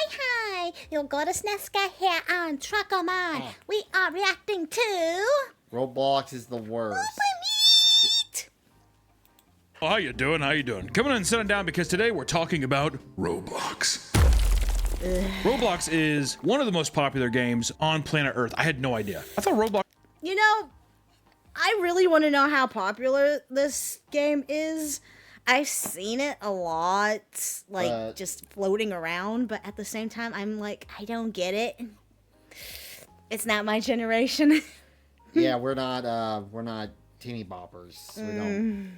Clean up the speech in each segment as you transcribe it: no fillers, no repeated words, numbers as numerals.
Hi. You got a Sneska here on Truck of Mine. We are reacting to... Roblox is the worst. Meat. Oh, how you doing? How you doing? Come on and sit down because today we're talking about Roblox. Roblox is one of the most popular games on planet Earth. I had no idea. I thought Roblox... You know, I really want to know how popular this game is. I've seen it a lot, like, just floating around, but at the same time, I'm like, I don't get it. It's not my generation. Yeah, we're not teeny boppers. We don't.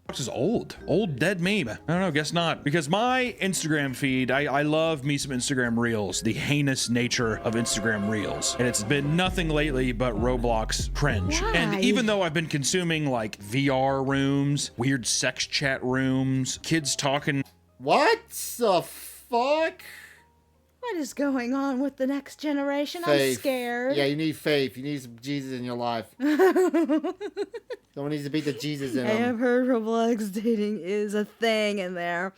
Roblox is old dead meme. I don't know, guess not, because my Instagram feed, I love me some Instagram reels, the heinous nature of Instagram reels, and it's been nothing lately but Roblox cringe. Why? And even though I've been consuming like VR rooms, weird sex chat rooms, kids talking, What the fuck? What is going on with the next generation? Faith. I'm scared. Yeah, you need faith. You need some Jesus in your life. Someone needs to beat the Jesus in I have them. heard Roblox dating is a thing in there.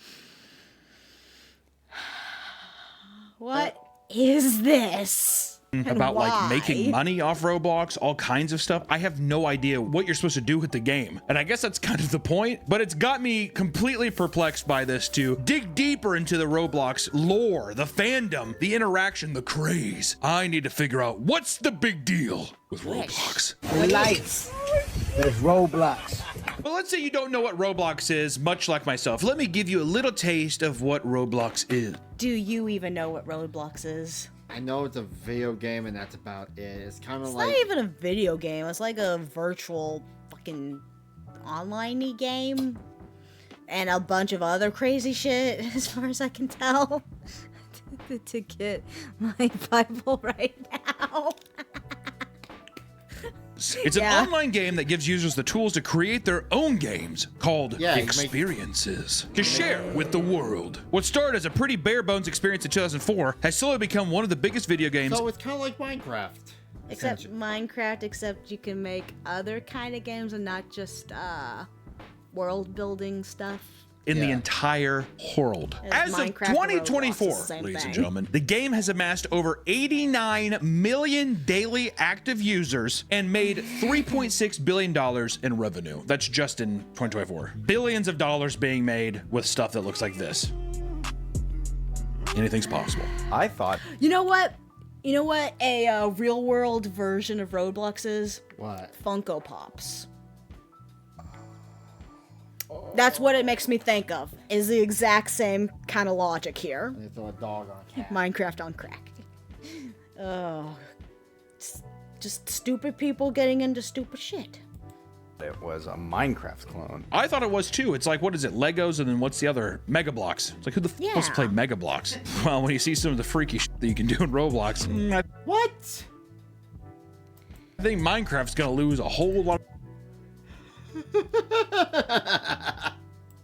What is this? And about why? like making money off Roblox, all kinds of stuff. I have no idea what you're supposed to do with the game. And I guess that's kind of the point, but it's got me completely perplexed by this to dig deeper into the Roblox lore, the fandom, the interaction, the craze. I need to figure out what's the big deal with Roblox. Lights. There's Roblox. Well, let's say you don't know what Roblox is, much like myself. Let me give you a little taste of what Roblox is. Do you even know what Roblox is? I know it's a video game and that's about it. It's kind of It's like... not even a video game. It's like a virtual fucking online-y game. And a bunch of other crazy shit, as far as I can tell. to get my Bible right now. It's an online game that gives users the tools to create their own games called experiences to share with the world. What started as a pretty bare bones experience in 2004 has slowly become one of the biggest video games. So it's kind of like Minecraft. Except Minecraft, except you can make other kind of games and not just world building stuff. In the entire world. As of Minecraft 2024, Roblox, the ladies and thing. gentlemen, the game has amassed over 89 million daily active users and made $3.6 billion in revenue. That's just in 2024. Billions of dollars being made with stuff that looks like this. Anything's possible. I thought. You know what? You know what a real world version of Roblox is? What? Funko Pops. That's what it makes me think of, is the exact same kind of logic here. They throw a dog on a cat. Minecraft on crack. Oh, just stupid people getting into stupid shit. It was a Minecraft clone. I thought it was too. It's like, what is it? Legos, and then what's the other? Mega Blocks. It's like, who the f wants to play Mega Blocks? Well, when you see some of the freaky shit that you can do in Roblox, What? I think Minecraft's gonna lose a whole lot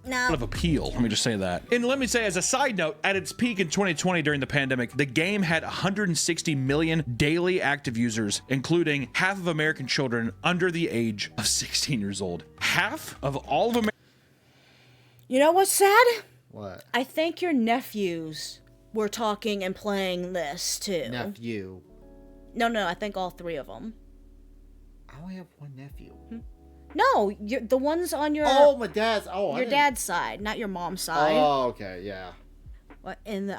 Now, of appeal. Let me just say that. And let me say, as a side note, at its peak in 2020 during the pandemic, the game had 160 million daily active users, including half of American children under the age of 16 years old. Half of all of America. you know what's sad? What? I think your nephews were talking and playing this too. Nephew. No, I think all three of them. I only have one nephew. No, the ones on your Oh, my dad's. Oh, your dad's side, not your mom's side. Oh, okay, yeah. What in the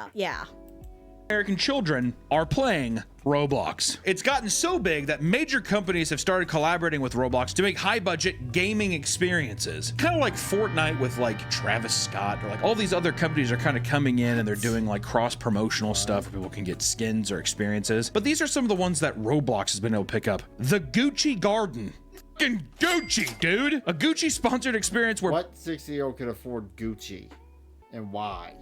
American children are playing Roblox. It's gotten so big that major companies have started collaborating with Roblox to make high-budget gaming experiences. Kind of like Fortnite with like Travis Scott, or like all these other companies are kind of coming in and they're doing like cross-promotional stuff where people can get skins or experiences. But these are some of the ones that Roblox has been able to pick up. The Gucci Garden. Fucking Gucci, dude! A Gucci sponsored experience where What 60-year-old could afford Gucci? And why?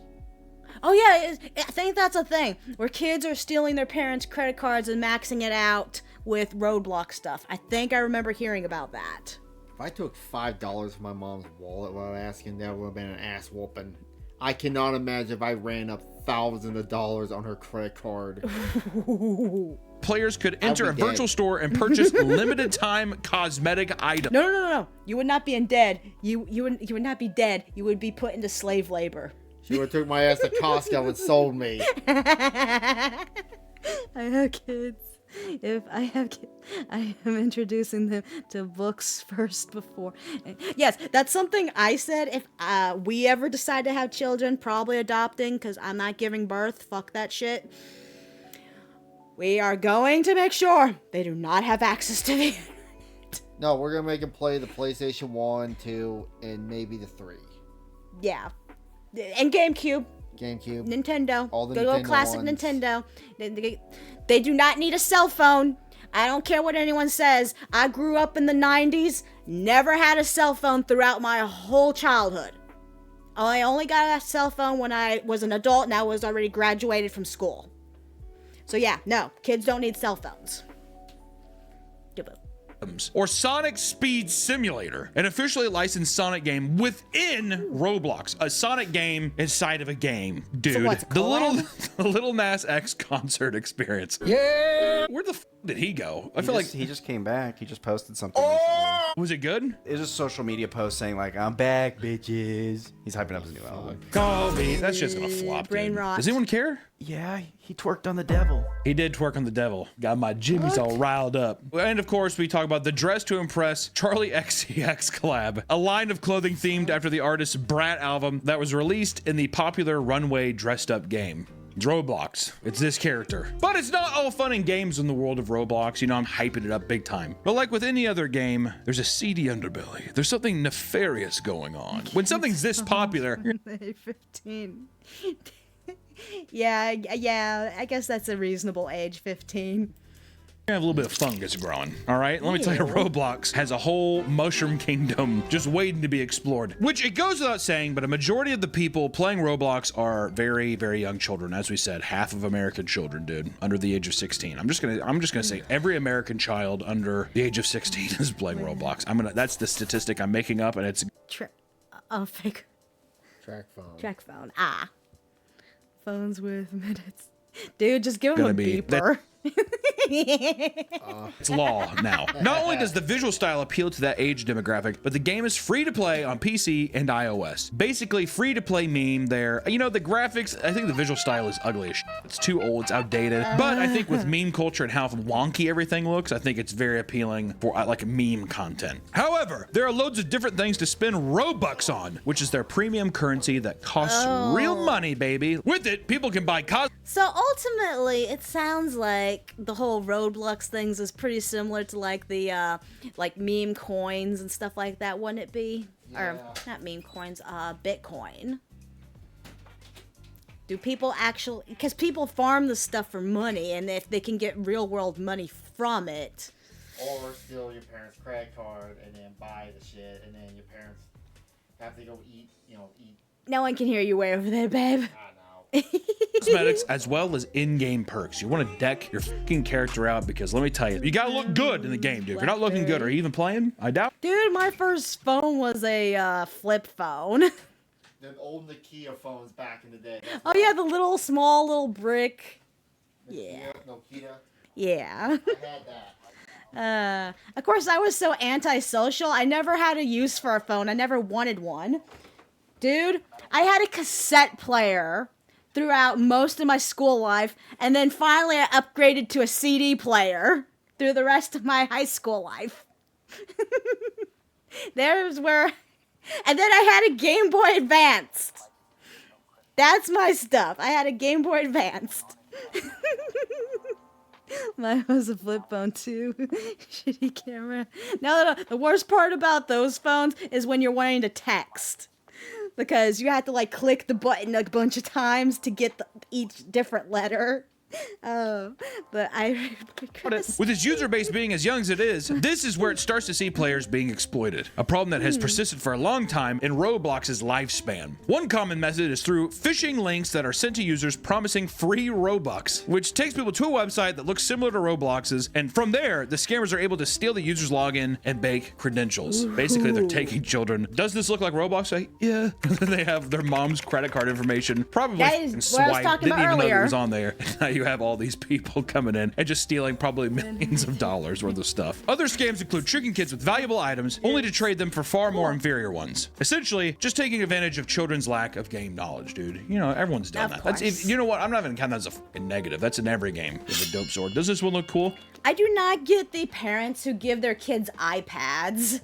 Oh yeah, I think that's a thing where kids are stealing their parents' credit cards and maxing it out with Roblox stuff. I think I remember hearing about that. If I took $5 from my mom's wallet while asking, that would have been an ass whooping. I cannot imagine if I ran up thousands of dollars on her credit card. players could enter a virtual store and purchase limited time cosmetic items. No. You would not be dead. You would not be dead. You would be put into slave labor. She would have took my ass to Costco and sold me. I have kids. If I have kids, I am introducing them to books first before. Yes, that's something I said. If we ever decide to have children, probably adopting, because I'm not giving birth. Fuck that shit. We are going to make sure they do not have access to the internet. No, we're going to make them play the PlayStation 1, 2, and maybe the 3. Yeah. And GameCube. GameCube. Nintendo. All the Good old Nintendo classic ones. Nintendo. They do not need a cell phone. I don't care what anyone says. I grew up in the 90s. Never had a cell phone throughout my whole childhood. I only got a cell phone when I was an adult and I was already graduated from school. So yeah, no, kids don't need cell phones. Or Sonic Speed Simulator, an officially licensed Sonic game within Roblox. A Sonic game inside of a game, dude. So what's the Little Nas X concert experience. Yeah. Where the f did he go? I feel like he just came back. He just posted something recently. Was it good? It was a social media post saying like, "I'm back, bitches." He's hyping up his new album. Call me. That shit's gonna flop, Brain dude. rot. Does anyone care? Yeah, he twerked on the devil. He did twerk on the devil. Got my jimmies all riled up. And of course, we talk about the Dress to Impress Charlie XCX collab, a line of clothing themed after the artist's Brat album that was released in the popular Runway dressed up game. It's Roblox. It's this character. But it's not all fun and games in the world of Roblox. You know, I'm hyping it up big time. But like with any other game, there's a seedy underbelly. There's something nefarious going on. When something's this popular, 15. Yeah, I guess that's a reasonable age, 15. you have a little bit of fungus growing, all right? Let me tell you, Roblox has a whole mushroom kingdom just waiting to be explored. Which it goes without saying, but a majority of the people playing Roblox are very, very young children. As we said, half of American children, dude, under the age of 16. I'm just gonna say every American child under the age of 16 is playing Roblox. That's the statistic I'm making up, and it's Fake Track phone. track phone. Phones with minutes. Dude, just give him a Gonna be- beeper. It's law now. Not only does the visual style appeal to that age demographic, but the game is free to play on PC and iOS. Basically, free to play meme there. You know, the graphics, I think the visual style is ugly as shit. It's too old, it's outdated. But I think with meme culture and how wonky everything looks, I think it's very appealing for like meme content. However, there are loads of different things to spend Robux on, which is their premium currency that costs real money, baby. With it, people can buy So ultimately, it sounds like the whole Roblox things is pretty similar to like the like meme coins and stuff like that, wouldn't it be? Or not meme coins, Bitcoin. Do people actually? Because people farm the stuff for money, and if they can get real world money from it. Or steal your parents' credit card and then buy the shit, and then your parents have to go eat. No one can hear you way over there, babe. I know. cosmetics as well as in-game perks. You want to deck your fucking character out because let me tell you, you gotta look good in the game, dude. If you're not looking good, are you even playing? I doubt. Dude, my first phone was a flip phone. The old Nokia phones back in the day. Oh yeah, the little small little brick. Nokia, Nokia. Yeah. I had that. Of course, I was so antisocial. I never had a use for a phone. I never wanted one. Dude, I had a cassette player throughout most of my school life, and then finally I upgraded to a CD player through the rest of my high school life. There's where... And then I had a Game Boy Advanced. That's my stuff. I had a Game Boy Advanced. Mine was a flip phone too. Shitty camera. No. The worst part about those phones is when you're wanting to text. Because you have to like click the button a bunch of times to get each different letter. But I with its user base being as young as it is, this is where it starts to see players being exploited. A problem that has persisted for a long time in Roblox's lifespan. One common method is through phishing links that are sent to users promising free Robux, which takes people to a website that looks similar to Roblox's, and from there, the scammers are able to steal the user's login and bake credentials. Basically, they're taking children. Does this look like Roblox? Like, yeah. They have their mom's credit card information, probably that is what I was swipe, talking didn't about even know earlier. it was on there. you have all these people coming in and just stealing probably millions of dollars worth of stuff. Other scams include tricking kids with valuable items only to trade them for far more inferior ones. Essentially, just taking advantage of children's lack of game knowledge, dude. You know, everyone's done that. That's, you know what? I'm not even counting that as a fucking negative. That's in every game with a dope sword. Does this one look cool? I do not get the parents who give their kids iPads.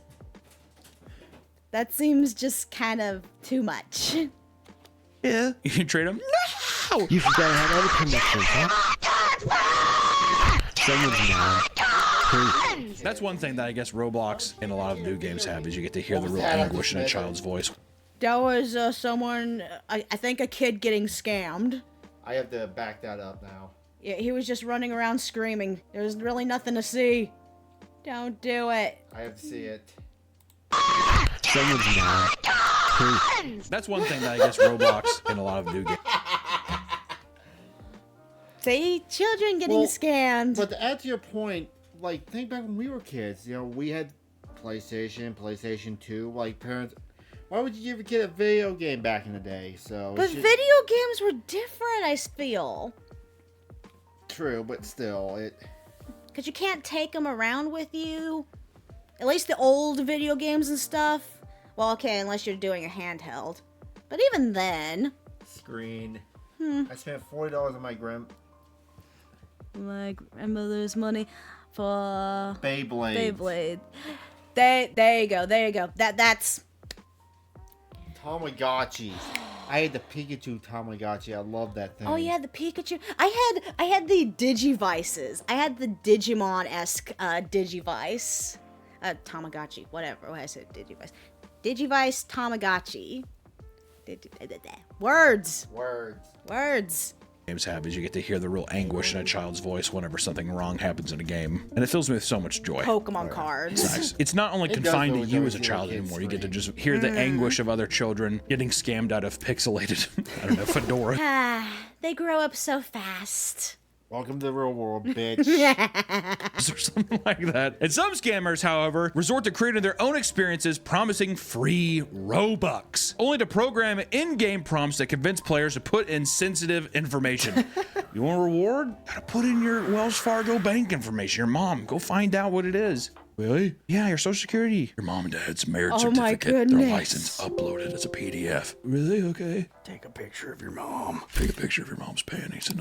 That seems just kind of too much. Yeah. You can trade them? No! You forgot I had other connections, huh? Someone's mad. That's one thing that I guess Roblox and a lot of new games have, is you get to hear the real anguish in a child's voice. That was someone, I think a kid getting scammed. I have to back that up now. Yeah, he was just running around screaming. There's really nothing to see. Don't do it. I have to see it. Someone's mad. That's one thing that I guess Roblox and a lot of new games. See, children getting scammed. But to add to your point, like, think back when we were kids. You know, we had PlayStation 2. Like, parents, why would you give a kid a video game back in the day? So, But video games were different, I feel. True, but still, it. Because you can't take them around with you. At least the old video games and stuff. Well, okay, unless you're doing a handheld. But even then. Screen. I spent $40 on my My grandmother's money for Beyblade. There you go. That's Tamagotchis. I had the Pikachu Tamagotchi. I love that thing. Oh yeah, the Pikachu. I had the Digivices. I had the Digimon-esque Digivice. Tamagotchi, whatever. What I said, Digivice. Digivice Tamagotchi. Words. Games have, is you get to hear the real anguish in a child's voice whenever something wrong happens in a game. And it fills me with so much joy. Pokemon cards. Nice. It's not only confined to you as a child anymore. You get to just hear the anguish of other children getting scammed out of pixelated, I don't know, fedora. They grow up so fast. Welcome to the real world, bitch. Or something like that. And some scammers, however, resort to creating their own experiences promising free Robux, only to program in-game prompts that convince players to put in sensitive information. You want a reward? Gotta put in your Wells Fargo bank information. Your mom, go find out what it is. Really? Yeah, your social security. Your mom and dad's marriage certificate. Their license uploaded as a PDF. Really? Okay. Take a picture of your mom. Take a picture of your mom's panties and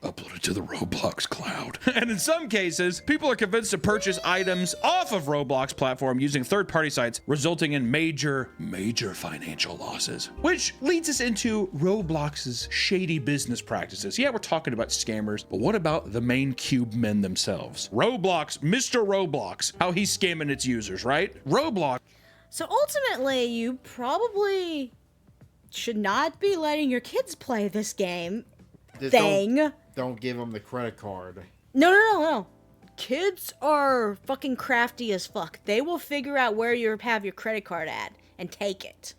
upload it to the Roblox cloud. And in some cases, people are convinced to purchase items off of Roblox platform using third-party sites, resulting in major financial losses. Which leads us into Roblox's shady business practices. Yeah, we're talking about scammers, but what about the main cube men themselves? Roblox, Mr. Roblox, how he's scamming its users, right? Roblox. So ultimately, you probably should not be letting your kids play this game. Just thing. Don't give them the credit card. No. Kids are fucking crafty as fuck. They will figure out where you have your credit card at and take it.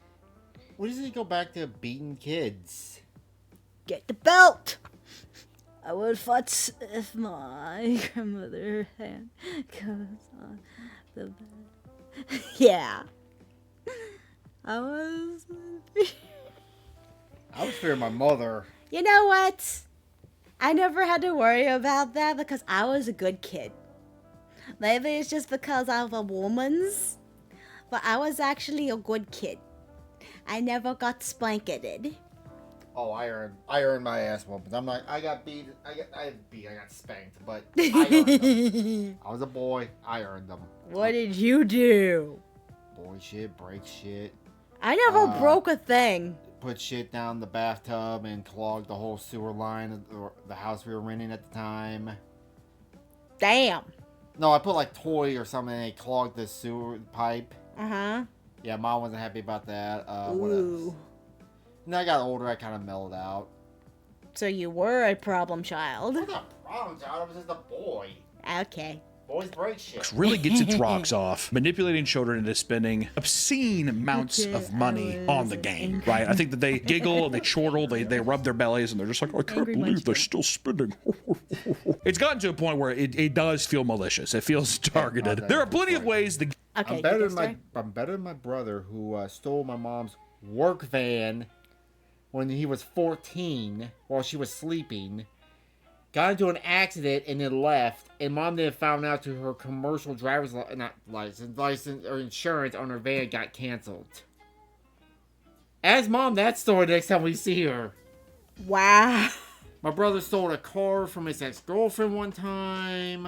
What does it go back to beating kids? Get the belt. I would fuss if my grandmother hand goes on the bed. Yeah. I was fearing my mother. You know what? I never had to worry about that because I was a good kid. Maybe it's just because I'm a woman's, but I was actually a good kid. I never got spanketed. Oh, I earned my ass whoopings. I'm like, I got spanked, but I earned them. I was a boy, I earned them. What did you do? Boy shit, break shit. I never broke a thing. Put shit down the bathtub and clogged the whole sewer line of the house we were renting at the time. Damn. No, I put like toy or something and it clogged the sewer pipe. Uh-huh. Yeah, Mom wasn't happy about that. What else? When I got older, I kind of mellowed out. So you were a problem child. I'm not a problem child, I was just a boy. Okay. Boys break shit. Really gets its rocks off, manipulating children into spending obscene amounts of money on the game, right? I think that they giggle, they chortle, they rub their bellies, and they're just like, I can't believe they're still spending. It's gotten to a point where it does feel malicious. It feels targeted. There are plenty of ways to... Okay, I'm better than my brother who stole my mom's work van when he was 14 while she was sleeping. Got into an accident and then left. And mom then found out to her commercial driver's license or insurance on her van got canceled. Ask mom that story next time we see her. Wow. My brother stole a car from his ex-girlfriend one time.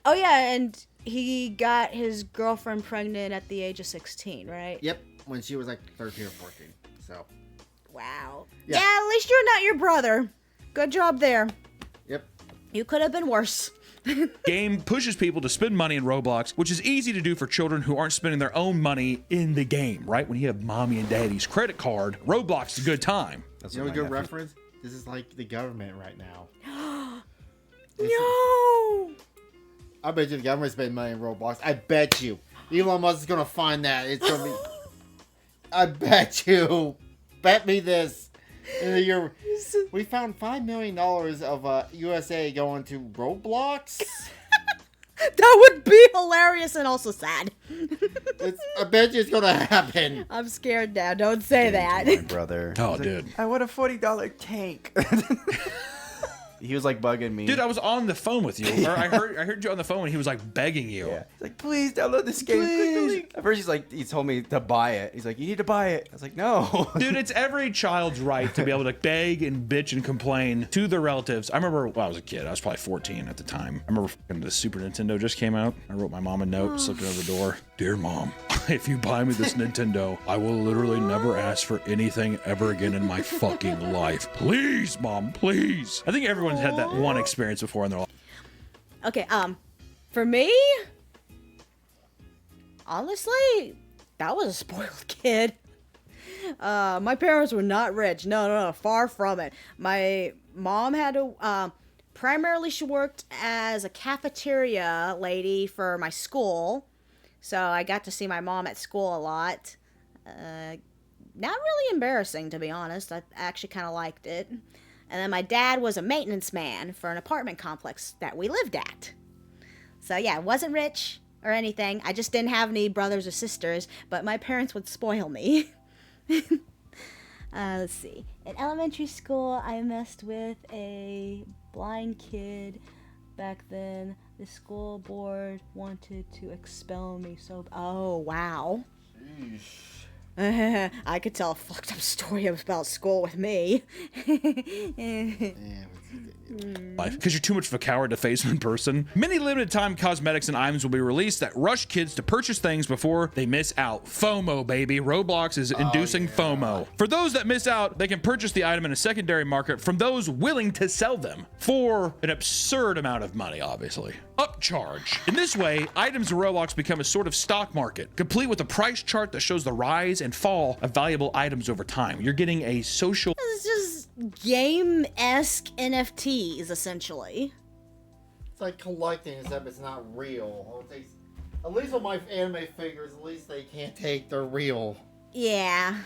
Oh yeah, and he got his girlfriend pregnant at the age of 16, right? Yep, when she was like 13 or 14. So. Wow. Yeah. Yeah, at least you're not your brother. Good job there. Yep. You could have been worse. Game pushes people to spend money in Roblox, which is easy to do for children who aren't spending their own money in the game, right? When you have mommy and daddy's credit card, Roblox is a good time. That's You know what a my good nephew- reference? This is like the government right now. No. I bet you the government spending money in Roblox. I bet you. Elon Musk is gonna find that. It's gonna be. I bet you. Bet me this. In the year, we found $5 million of USA going to Roblox. That would be hilarious and also sad. I bet you it's gonna happen. I'm scared now. Don't say that. My brother. Oh, He's like, dude. I want a $40 tank. He was like bugging me. Dude, I was on the phone with you. Or I heard you on the phone and he was like begging you. Yeah. He's like, please download this game. Please. At first, he told me to buy it. He's like, you need to buy it. I was like, no. Dude, it's every child's right to be able to beg and bitch and complain to their relatives. I remember when I was a kid, I was probably 14 at the time. I remember the Super Nintendo just came out. I wrote my mom a note, slipped it over the door. Dear Mom, if you buy me this Nintendo, I will literally never ask for anything ever again in my fucking life. Please, Mom, please. I think everyone's had that one experience before in their life. Okay, for me, honestly, that was a spoiled kid. My parents were not rich. No, far from it. My mom had to, primarily she worked as a cafeteria lady for my school. So I got to see my mom at school a lot. Not really embarrassing, to be honest. I actually kind of liked it. And then my dad was a maintenance man for an apartment complex that we lived at. So yeah, I wasn't rich or anything. I just didn't have any brothers or sisters, but my parents would spoil me. Let's see. In elementary school, I messed with a blind kid. Back then, the school board wanted to expel me, so... Oh, wow. I could tell a fucked up story about school with me. Because you're too much of a coward to face them in person. Many limited time cosmetics and items will be released that rush kids to purchase things before they miss out. FOMO, baby. Roblox is inducing FOMO. For those that miss out, they can purchase the item in a secondary market from those willing to sell them for an absurd amount of money, obviously. Upcharge. In this way, items in Roblox become a sort of stock market, complete with a price chart that shows the rise and fall of valuable items over time. You're getting a social... It's just game-esque NFTs, essentially. It's like collecting, except it's not real. At least with my anime figures, at least they can't take they're real. Yeah.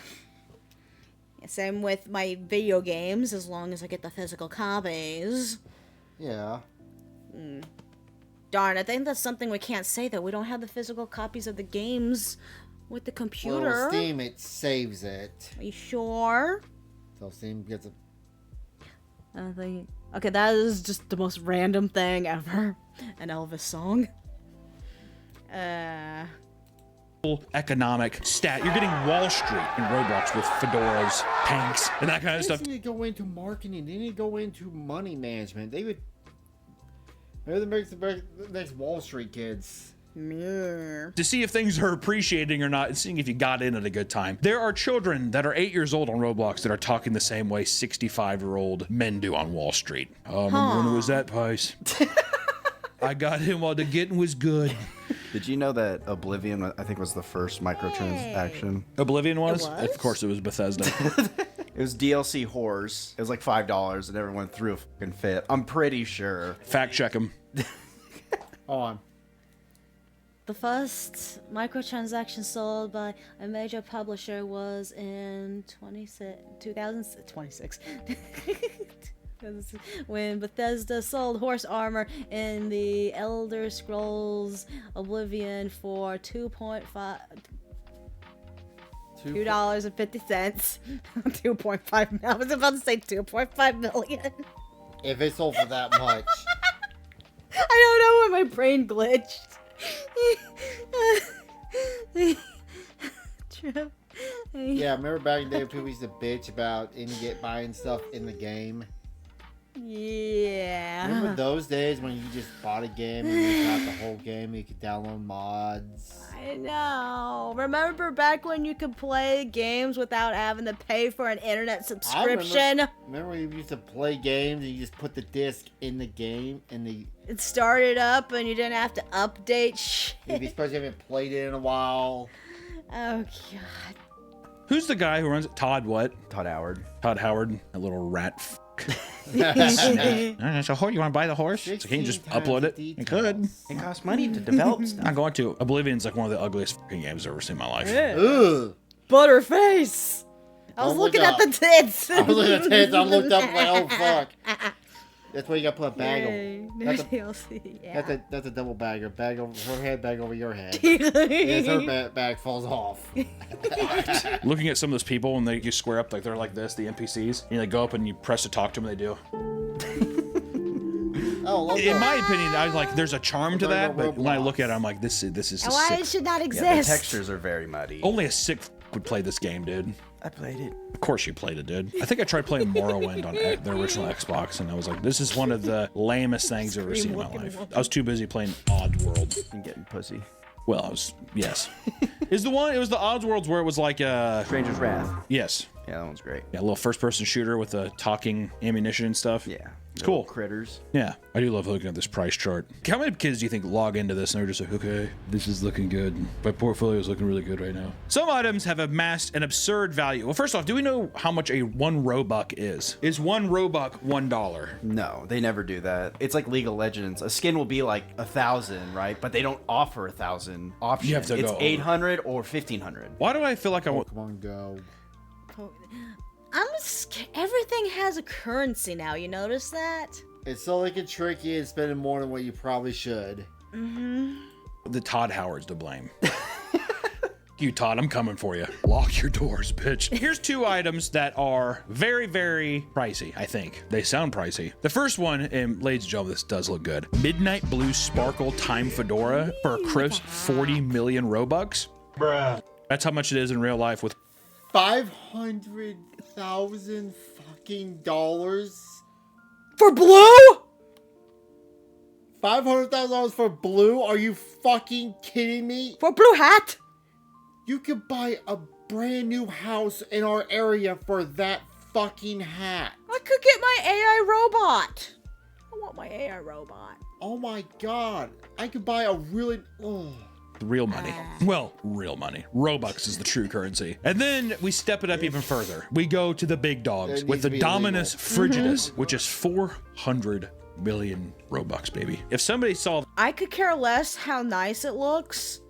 Same with my video games, as long as I get the physical copies. Yeah. Darn, I think that's something we can't say, though. We don't have the physical copies of the games with the computer. Well, Steam, it saves it. Are you sure? So Steam gets a... I don't think... Okay, that is just the most random thing ever. An Elvis song. economic stat. You're getting Wall Street in Roblox with fedoras, tanks, and that kind of stuff. They need to go into marketing. They need to go into money management. They would... Maybe they make the next Wall Street kids. To see if things are appreciating or not and seeing if you got in at a good time. There are children that are 8 years old on Roblox that are talking the same way 65-year-old men do on Wall Street. When was that, Pice? I got him while the getting was good. Did you know that Oblivion, I think, was the first microtransaction? Oblivion was? It was? Of course it was Bethesda. It was DLC whores. It was like $5 and everyone threw a fucking fit. I'm pretty sure. Fact check him. On. The first microtransaction sold by a major publisher was in 2026. When Bethesda sold horse armor in the Elder Scrolls Oblivion for 2.5 $2.50. 2.5. I was about to say 2.5 million. If it sold for that much. I don't know why my brain glitched. True. Yeah, remember back in the day when people used to bitch about buying stuff in the game? Yeah. Remember those days when you just bought a game and you got the whole game, you could download mods? I know. Remember back when you could play games without having to pay for an internet subscription? Remember when you used to play games and you just put the disc in the game and It started up and you didn't have to update shit. you'd be supposed to haven't played it in a while. Oh, God. Who's the guy who runs it? Todd what? Todd Howard. Todd Howard, a little rat. So, you want to buy the horse? So can you just 16 upload it? times the You could. It costs money to develop I'm stuff. not going to. Oblivion's like one of the ugliest fucking games I've ever seen in my life. Ugh. Butterface! I was Oh, looking look at the tits. I was looking at tits. I looked up like, oh fuck. That's why you gotta put a bag Yay. over. No That's a, DLC. Yeah. that's a double bagger. Bag over her head, bag over your head. Yes, her bag falls off. Looking at some of those people when they just square up like they're like this, the NPCs, and you go up and you press to talk to them, and they do. Oh, look In up. my opinion, I was like, there's a charm to that, but when I look at it, I'm like, this is a Why sick. it should not Yeah, exist. the textures are very muddy. Only a sick would play this game, dude. I played it. Of course you played it, dude. I think I tried playing Morrowind on the original Xbox, and I was like, this is one of the lamest things I've ever seen in my life. I was too busy playing Oddworld. And getting pussy. Well, I was, yes. It was the Oddworlds where it was like, Stranger's Wrath. yes. Yeah, that one's great. Yeah, a little first-person shooter with the talking ammunition and stuff. Yeah. It's Little cool. Critters. Yeah, I do love looking at this price chart. How many kids do you think log into this and they're just like, okay, this is looking good. My portfolio is looking really good right now. Some items have amassed an absurd value. Well, first off, do we know how much a 1 Robux is? Is 1 Robux $1? No, they never do that. It's like League of Legends. A skin will be like 1,000, right? But they don't offer 1,000 options. You have to it's go over. 800 or 1,500. Why do I feel like I want... Pokemon Go. Everything has a currency now. You notice that? It's so they can trick you and spending more than what you probably should. The Todd Howard's to blame. You, Todd, I'm coming for you. Lock your doors, bitch. Here's 2 items that are very, very pricey, I think. They sound pricey. The first one, and ladies and gentlemen, this does look good. Midnight Blue Sparkle Time Fedora for a crisp 40 million Robux. Bruh. That's how much it is in real life with... $500,000 fucking dollars? For blue? $500,000 for blue? Are you fucking kidding me? For blue hat? You could buy a brand new house in our area for that fucking hat. I could get my AI robot. I want my AI robot. Oh my god. I could buy a really... Oh. Real money. Well, real money. Robux is the true currency. And then we step it up even further. We go to the big dogs It with needs the to be Dominus Frigidus, which is 400 million Robux, baby. If somebody saw... I could care less how nice it looks.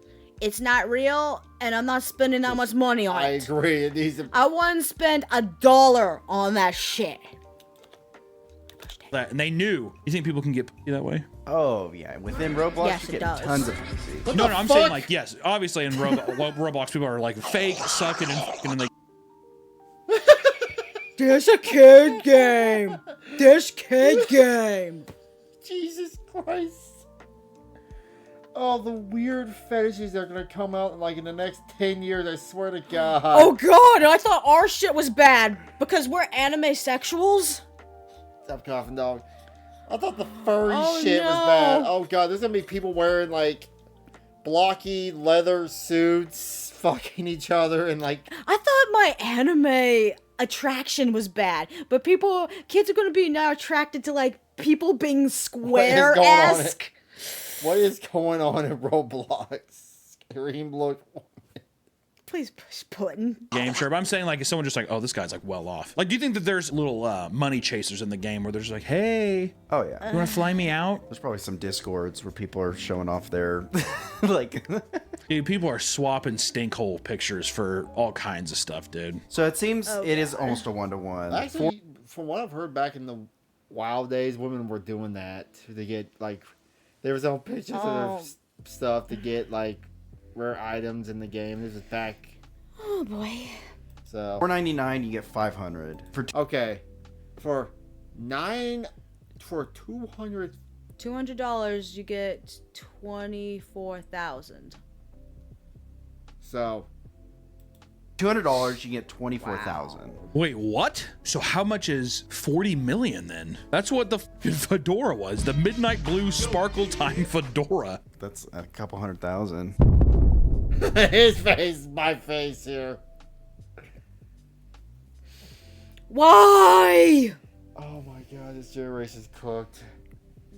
It's not real, and I'm not spending that much money on I it. agree. It needs to... I wouldn't spend $1 on that shit. that, and they knew. You think people can get pussy that way? Oh, yeah. Within Roblox, Yes, you it get does. tons of pussy. No, I'm fuck? saying like yes. Obviously in Roblox, people are like fake, sucking, and fucking, and they. This a kid game. This kid game. Jesus Christ. Oh, the weird fetishes that are gonna come out like in the next 10 years, I swear to God. Oh god, I thought our shit was bad because we're anime sexuals. Stop coughing, dog. I thought the furry Oh, shit was no. bad. Oh god, there's gonna be people wearing like blocky leather suits, fucking each other, and like I thought my anime attraction was bad, but kids are gonna be now attracted to like people being square-esque. what is going on in Roblox? Scream look. Please push button. Game sure, but I'm saying like if someone just like, oh, this guy's like well off. Like, do you think that there's little money chasers in the game where they're just like, hey, Oh, yeah. you want to fly me out? There's probably some discords where people are showing off their, like... Dude, people are swapping stinkhole pictures for all kinds of stuff, dude. So it seems it is almost a one-to-one. Actually, from what I've heard back in the WoW days, women were doing that to get like they were selling pictures of their stuff to get like rare items in the game. This is back Oh boy. So $4.99, you get 500 for okay, for 200. $200, you get 24,000. So $200. You get 24,000. Wait, what? So how much is 40 million then? That's what the fucking fedora was. The midnight blue sparkle time fedora. That's a couple 100,000. his face, my face here. Why? Oh my god, this generation's cooked.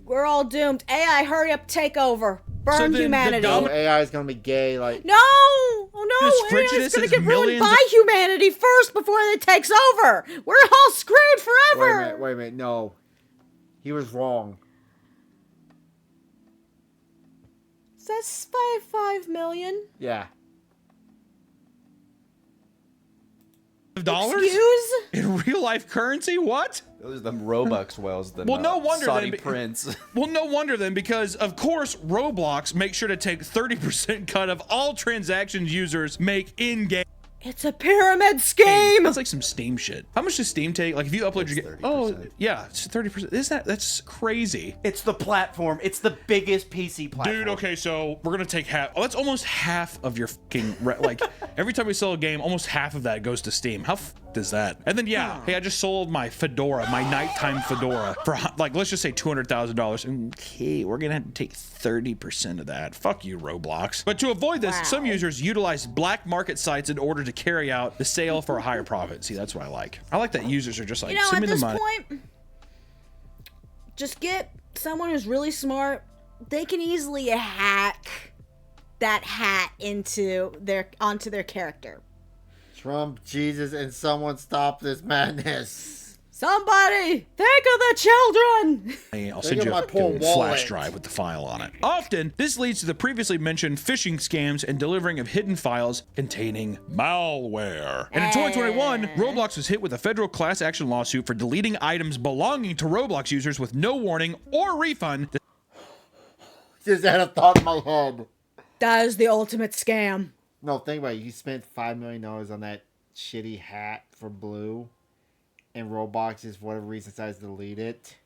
We're all doomed. AI, hurry up, take over. Burn then the humanity. dumb- Oh, AI is gonna be gay, like. No! Oh no! This AI prejudice is gonna is get ruined millions by humanity first before it takes over. We're all screwed forever. Wait a minute, no. He was wrong. That's 5 million. Yeah. Dollars? Excuse? In real life currency? What? Those are the Robux wells. The Well, no wonder Saudi then- prince. Well, no wonder then, because of course Roblox makes sure to take 30% cut of all transactions users make in-game. It's a pyramid scheme. That's like some Steam shit. How much does Steam take? Like if you upload your game, 30%. oh yeah, it's 30%. That's crazy, It's the platform. It's the biggest PC platform. dude. Okay, so we're gonna take half. Oh, that's almost half of your fucking like. Every time we sell a game, almost half of that goes to Steam. How is that? And then yeah, hey, I just sold my fedora, my nighttime fedora for like let's just say $200,000. Okay, we're gonna have to take 30% of that. Fuck you, Roblox. But to avoid this, some users utilize black market sites in order to carry out the sale for a higher profit. See, that's what I like. I like that users are just like, You know, send at me the this money. point, just get someone who's really smart. They can easily hack that hat onto their character. Trump, Jesus, and someone stop this madness. Somebody, think of the children. Hey, I'll Think send of you my a poor fucking flash wallet. drive with the file on it. Often, this leads to the previously mentioned phishing scams and delivering of hidden files containing malware. And in 2021, Roblox was hit with a federal class action lawsuit for deleting items belonging to Roblox users with no warning or refund. Just had a thought in my head. That is the ultimate scam. No, think about it. You spent $5 million on that shitty hat for Blue, and Roblox, just for whatever reason, decides to delete it.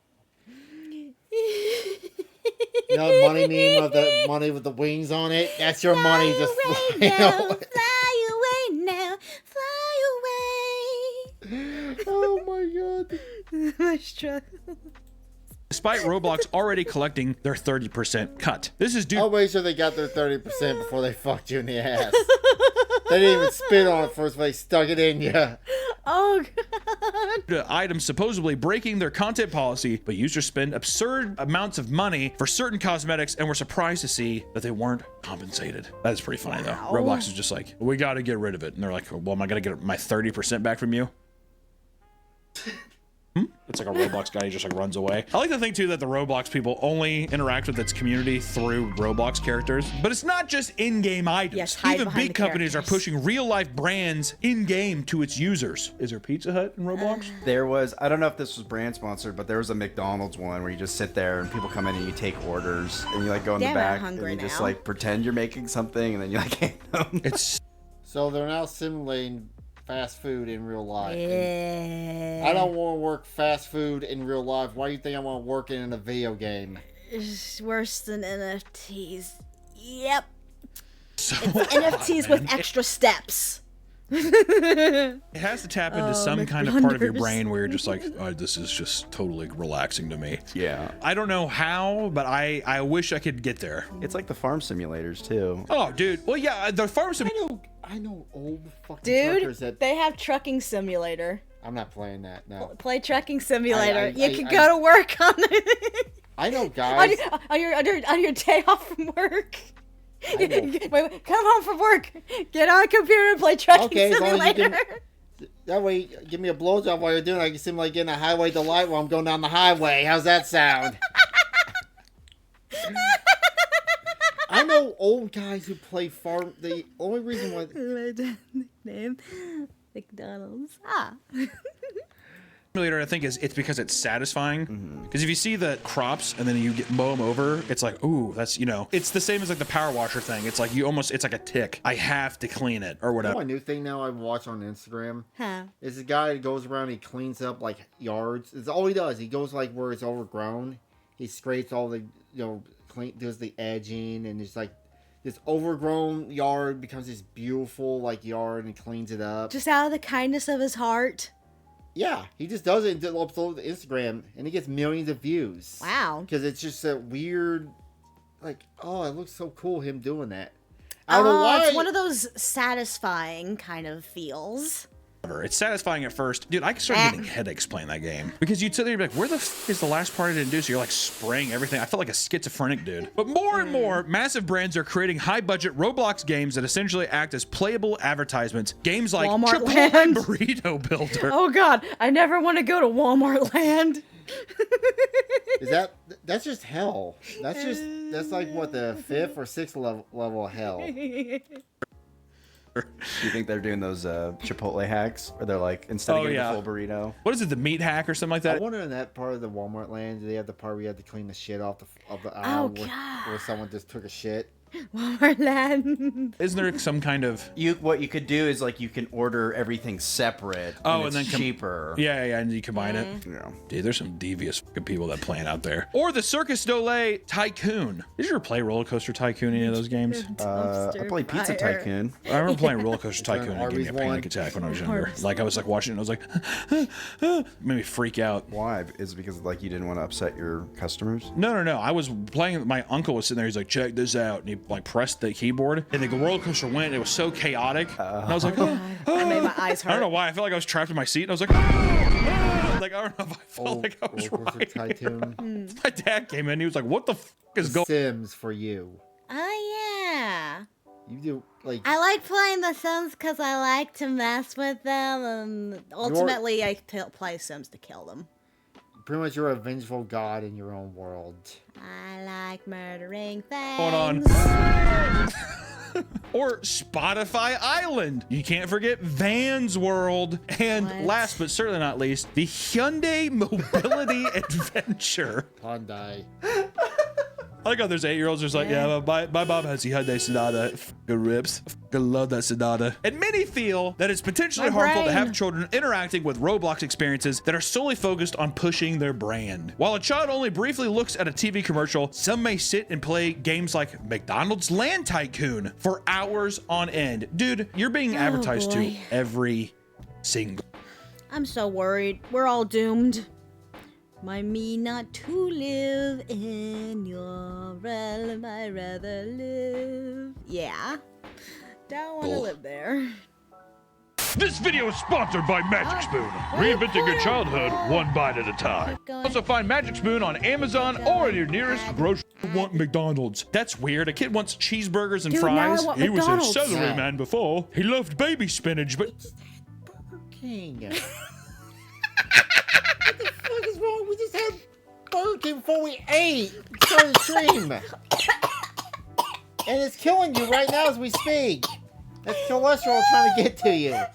You know, the money meme of the money with the wings on it? That's your money just flying away. Fly away now, fly away. Oh my god. Despite Roblox already collecting their 30% cut. This is due I'll make sure they got their 30% before they fucked you in the ass. They didn't even spit on it first, but they stuck it in you. Oh god. to items supposedly breaking their content policy, but users spend absurd amounts of money for certain cosmetics and were surprised to see that they weren't compensated. That is pretty funny though. Roblox is just like, we got to get rid of it. And they're like, well, am I going to get my 30% back from you? It's like a Roblox guy, he just like runs away. I like to think too that the Roblox people only interact with its community through Roblox characters. But it's not just in-game items. Yes, hide Even behind big the companies are characters. pushing real-life brands in-game to its users. Is there Pizza Hut in Roblox? There was, I don't know if this was brand sponsored, but there was a McDonald's one where you just sit there and people come in and you take orders and you like go in Damn, the I'm back and hungry you just now. like pretend you're making something and then you like hand them. It's So they're now simulating fast food in real life. And Yeah. I don't want to work fast food in real life. Why do you think I want to work in a video game? It's worse than NFTs. Yep. so NFTs with extra steps. It has to tap into Oh, some kind of part of your McBlunders. brain where you're just like, oh, this is just totally relaxing to me. Yeah. I don't know how, but I wish I could get there. It's like the farm simulators too. Oh, dude. Well, yeah, the farm sim. I know old fucking Dude, truckers that they have trucking simulator. I'm not playing that. No, Play trucking simulator. You I- can I- go to work on it. I know on, guys. on your day off from work. I know. Wait, come home from work. Get on a computer and play trucking Okay, as long as you simulator. can- That way, give me a blowjob while you're doing it. I can simulate getting a highway delight while I'm going down the highway. How's that sound? I know old guys who play farm. The only reason why Name McDonald's. Ah. Simulator, I think it's because it's satisfying. Because if you see the crops and then you mow them over, it's like, ooh, that's, you know, it's the same as like the power washer thing. It's like it's like a tick. I have to clean it or You know whatever. my new thing now I watch on Instagram? Huh. Is a guy that goes around and he cleans up like yards. It's all he does. He goes like where it's overgrown. He scrapes all the, does the edging, and it's like this overgrown yard becomes this beautiful like yard, and he cleans it up. Just out of the kindness of his heart. Yeah, he just does it and uploads it to Instagram, and he gets millions of views. Wow. Because it's just a weird, like, oh, it looks so cool him doing that. I don't know why. It's one of those satisfying kind of feels. It's satisfying at first. Dude, I started getting headaches playing that game. Because you'd sit there and be like, where the f is the last part I didn't do? So you're like spraying everything. I felt like a schizophrenic dude. But more and more, massive brands are creating high-budget Roblox games that essentially act as playable advertisements. Games like Walmart Chipotle Land. Burrito Builder. Oh God, I never want to go to Walmart Land. That's just hell. That's like what, the 5th or 6th level of hell. You think they're doing those Chipotle hacks, where they're like, instead of getting the full burrito? What is it, the meat hack or something like I that? wonder in that part of the Walmart land, do they have the part where you have to clean the shit off the aisle where someone just took a shit? Walmart Land. Isn't there some kind of... What you could do is like you can order everything separate. Oh, and and it's then cheaper. Yeah, and you combine it. Yeah. Dude, there's some devious fucking people that playing out there. Or the Circus Dole Tycoon. Did you ever play Roller Coaster Tycoon, any of those games? I played Pizza Tycoon. I remember playing Roller Coaster Tycoon and it gave me a Arby's panic one. attack when I was younger. Like, I was like watching it and I was like, made me freak out. Why? Is it because like you didn't want to upset your customers? No. I was playing, my uncle was sitting there, he's like, check this out. And he like pressed the keyboard and the roller coaster went, and it was so chaotic. And I was like, That made my eyes hurt. I don't know why. I felt like I was trapped in my seat and I was like, like, I don't know if I felt like I was Roller Coaster right. Tycoon. My dad came in, he was like, what the f is going Sims for you. Oh yeah. You do like I like playing the Sims because I like to mess with them, and ultimately I play Sims to kill them. pretty much you're a vengeful god in your own world. I like murdering things. Hold on. Or Spotify Island. You can't forget Vans World. And What? last but certainly not least, the Hyundai Mobility Adventure. Hyundai. I like how there's 8-year-olds just like, yeah, my mom has the Hyundai Sonata. It fucking rips. I fucking love that Sonata. And many feel that it's potentially My harmful to brain. have children interacting with Roblox experiences that are solely focused on pushing their brand. While a child only briefly looks at a TV commercial, some may sit and play games like McDonald's Land Tycoon for hours on end. Dude, you're being advertised to boy. every single. I'm so worried. We're all doomed. My me not to live in your realm, I'd rather live. Yeah. Don't want to live there. This video is sponsored by Magic Spoon, reinventing your childhood one bite at a time. Keep going. Also find Magic Spoon on Amazon or your nearest grocery. Want McDonald's? That's weird. A kid wants cheeseburgers and Dude, now I fries. want He was a McDonald's. celery Yeah. man before. He loved baby spinach, but Burger King. What the fuck is wrong? We just had Burger King before we ate. Started the stream. And it's killing you right now as we speak. That's cholesterol trying to get to you. I'm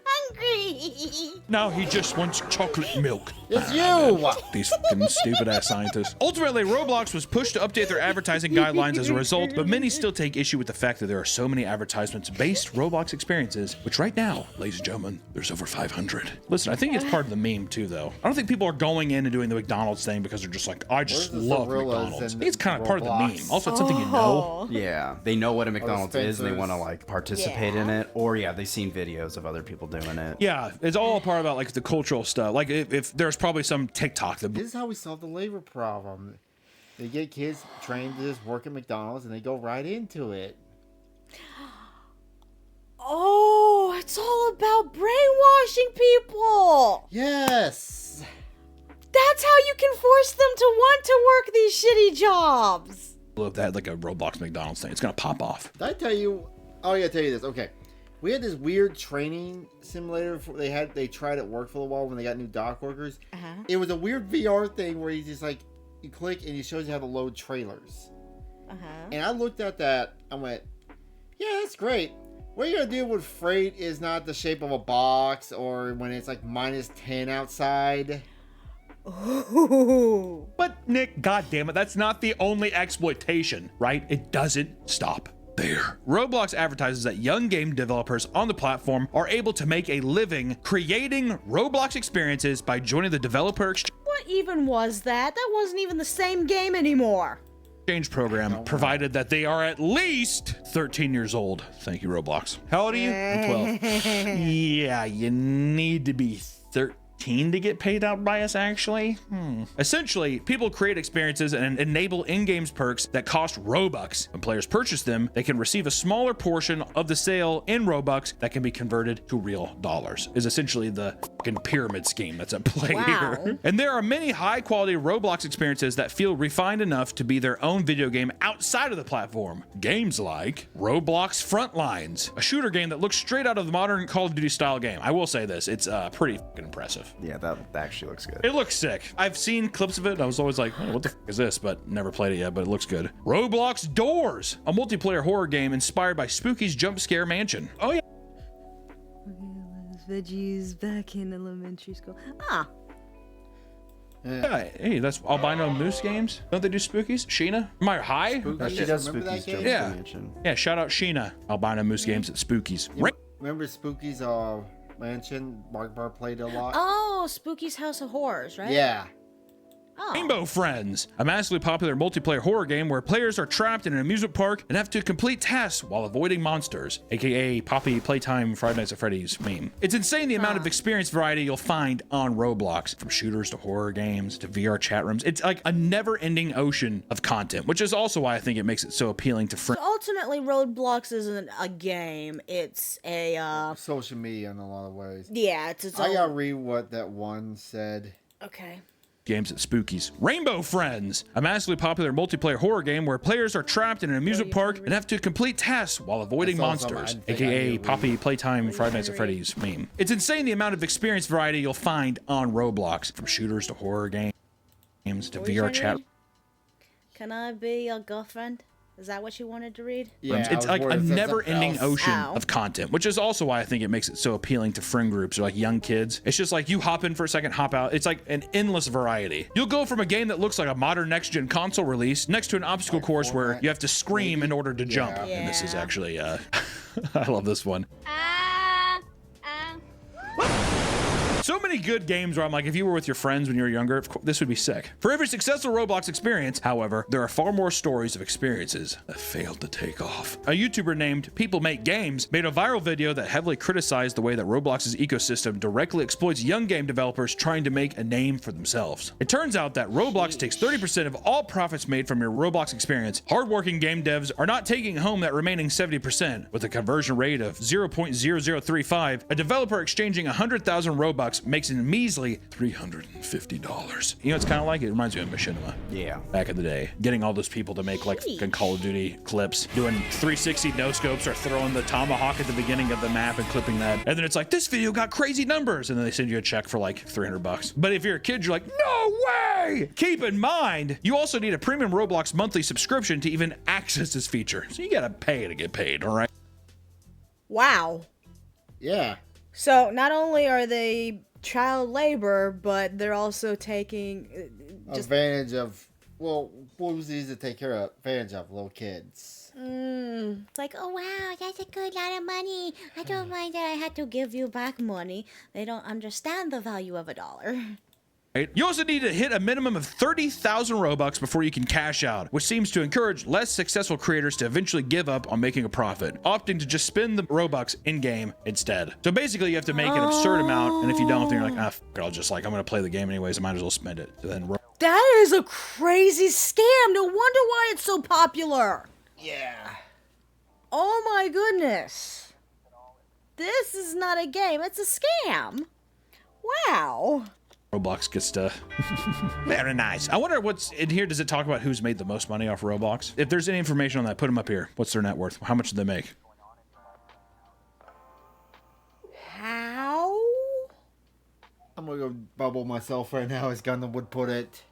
hungry. now he just wants chocolate milk. It's you. These fucking stupid ass scientists. Ultimately, Roblox was pushed to update their advertising guidelines as a result, but many still take issue with the fact that there are so many advertisements-based Roblox experiences, which right now, ladies and gentlemen, there's over 500. Listen, I think it's part of the meme too, though. I don't think people are going in and doing the McDonald's thing because they're just like, I just Where's the love Gorillas McDonald's. I and think it's kind of part of the Roblox? meme. Also, it's something you know. Oh. Yeah, they know what a McDonald's is and they Spencer's. want to like participate in Yeah. it. Or yeah, they've seen videos of other people doing it. Yeah, it's all a part about like the cultural stuff. Like if there's probably some TikTok that This is how we solve the labor problem. They get kids trained to just work at McDonald's and they go right into it. Oh, it's all about brainwashing people. Yes. That's how you can force them to want to work these shitty jobs. if they had like a Roblox McDonald's thing, it's gonna pop off. Did I tell you? Oh, I gotta tell you this. Okay, we had this weird training simulator. They tried at work for a while when they got new dock workers. It was a weird VR thing where you just like you click and it shows you how to load trailers. And I looked at that. I went, yeah, that's great. What are you gonna do when freight is not the shape of a box, or when it's like -10 outside? Ooh. But Nick, goddammit, that's not the only exploitation, right? It doesn't stop there. Roblox advertises that young game developers on the platform are able to make a living creating Roblox experiences by joining the developer What even was that? That wasn't even the same game anymore. exchange program, provided that they are at least 13 years old. Thank you, Roblox. How old are you? I'm 12. Yeah, you need to be 13 to get paid out by us, actually. Essentially, people create experiences and enable in-games perks that cost Robux. When players purchase them, they can receive a smaller portion of the sale in Robux that can be converted to real dollars. Is essentially the fucking pyramid scheme that's at play Wow. here. And there are many high-quality Roblox experiences that feel refined enough to be their own video game outside of the platform. Games like Roblox Frontlines, a shooter game that looks straight out of the modern Call of Duty style game. I will say this, it's pretty fucking impressive. Yeah, that actually looks good. It looks sick. I've seen clips of it and I was always like, oh, what the is this? But never played it yet, but it looks good. Roblox Doors, a multiplayer horror game inspired by Spooky's Jump Scare Mansion. Oh yeah. Veggies back in elementary school. Ah, Yeah, hey, that's Albino Moose Games. Don't they do Spookies? Sheena? Am I high? She does Remember that Spooky's game? Jump Yeah. Mansion. Yeah, shout out Sheena. Albino Moose Games at Spookies. Remember Spooky's mansion? Mark Bar played a lot. oh, Spooky's House of Horrors, right? Yeah. Oh. Rainbow Friends, a massively popular multiplayer horror game where players are trapped in an amusement park and have to complete tasks while avoiding monsters, aka Poppy Playtime Friday Nights at Freddy's meme. It's insane the amount of experience variety you'll find on Roblox, from shooters to horror games to VR chat rooms. It's like a never-ending ocean of content, which is also why I think it makes it so appealing to friends. So ultimately, Roblox isn't a game. It's a Social media in a lot of ways. yeah, it's its I own. gotta read what that one said. Okay. Games at Spookies. Rainbow Friends, a massively popular multiplayer horror game where players are trapped in an amusement park and have to complete tasks while avoiding That's also monsters, I think I aka need to Poppy Playtime Friday Nights at Freddy's meme. It's insane the amount of experience variety you'll find on Roblox, from shooters to horror games to What were you VR trying to chat. read? Can I be your girlfriend? Is that what you wanted to read? Yeah, It's like a never-ending ocean Ow. of content, which is also why I think it makes it so appealing to friend groups or like young kids. It's just like you hop in for a second, hop out. It's like an endless variety. You'll go from a game that looks like a modern next-gen console release next to an obstacle course where you have to scream in order to jump. And this is Yeah. actually, I love this one. So many good games where I'm like, if you were with your friends when you were younger, of course, this would be sick. For every successful Roblox experience, however, there are far more stories of experiences that failed to take off. A YouTuber named People Make Games made a viral video that heavily criticized the way that Roblox's ecosystem directly exploits young game developers trying to make a name for themselves. It turns out that Roblox takes 30% of all profits made from your Roblox experience. Hardworking game devs are not taking home that remaining 70%. With a conversion rate of 0.0035, a developer exchanging 100,000 Robux makes a measly $350. You know, it's kind of like, it reminds me of Machinima. Yeah. Back in the day, getting all those people to make like fucking Call of Duty clips, doing 360 no scopes or throwing the tomahawk at the beginning of the map and clipping that. And then it's like, this video got crazy numbers. And then they send you a check for like $300. But if you're a kid, you're like, no way! Keep in mind, you also need a premium Roblox monthly subscription to even access this feature. So you gotta pay to get paid, all right? Wow. Yeah. So not only are they child labor, but they're also taking just Advantage of, well, what was easy to take care of? Advantage of little kids. It's like, oh wow, that's a good lot of money. I don't mind that I had to give you back money. they don't understand the value of a dollar. Right? You also need to hit a minimum of 30,000 Robux before you can cash out, which seems to encourage less successful creators to eventually give up on making a profit, opting to just spend the Robux in-game instead. So basically you have to make an absurd amount, and if you don't, then you're like, ah, f it, I'll just like, I'm gonna play the game anyways, I might as well spend it. So then That is a crazy scam. No wonder why it's so popular. Yeah. Oh my goodness. This is not a game, it's a scam. Wow. Roblox gets to... Very nice. I wonder what's in here. Does it talk about who's made the most money off Roblox? If there's any information on that, put them up here. What's their net worth? How much did they make? How? I'm gonna go bubble myself right now, as Gundam would put it.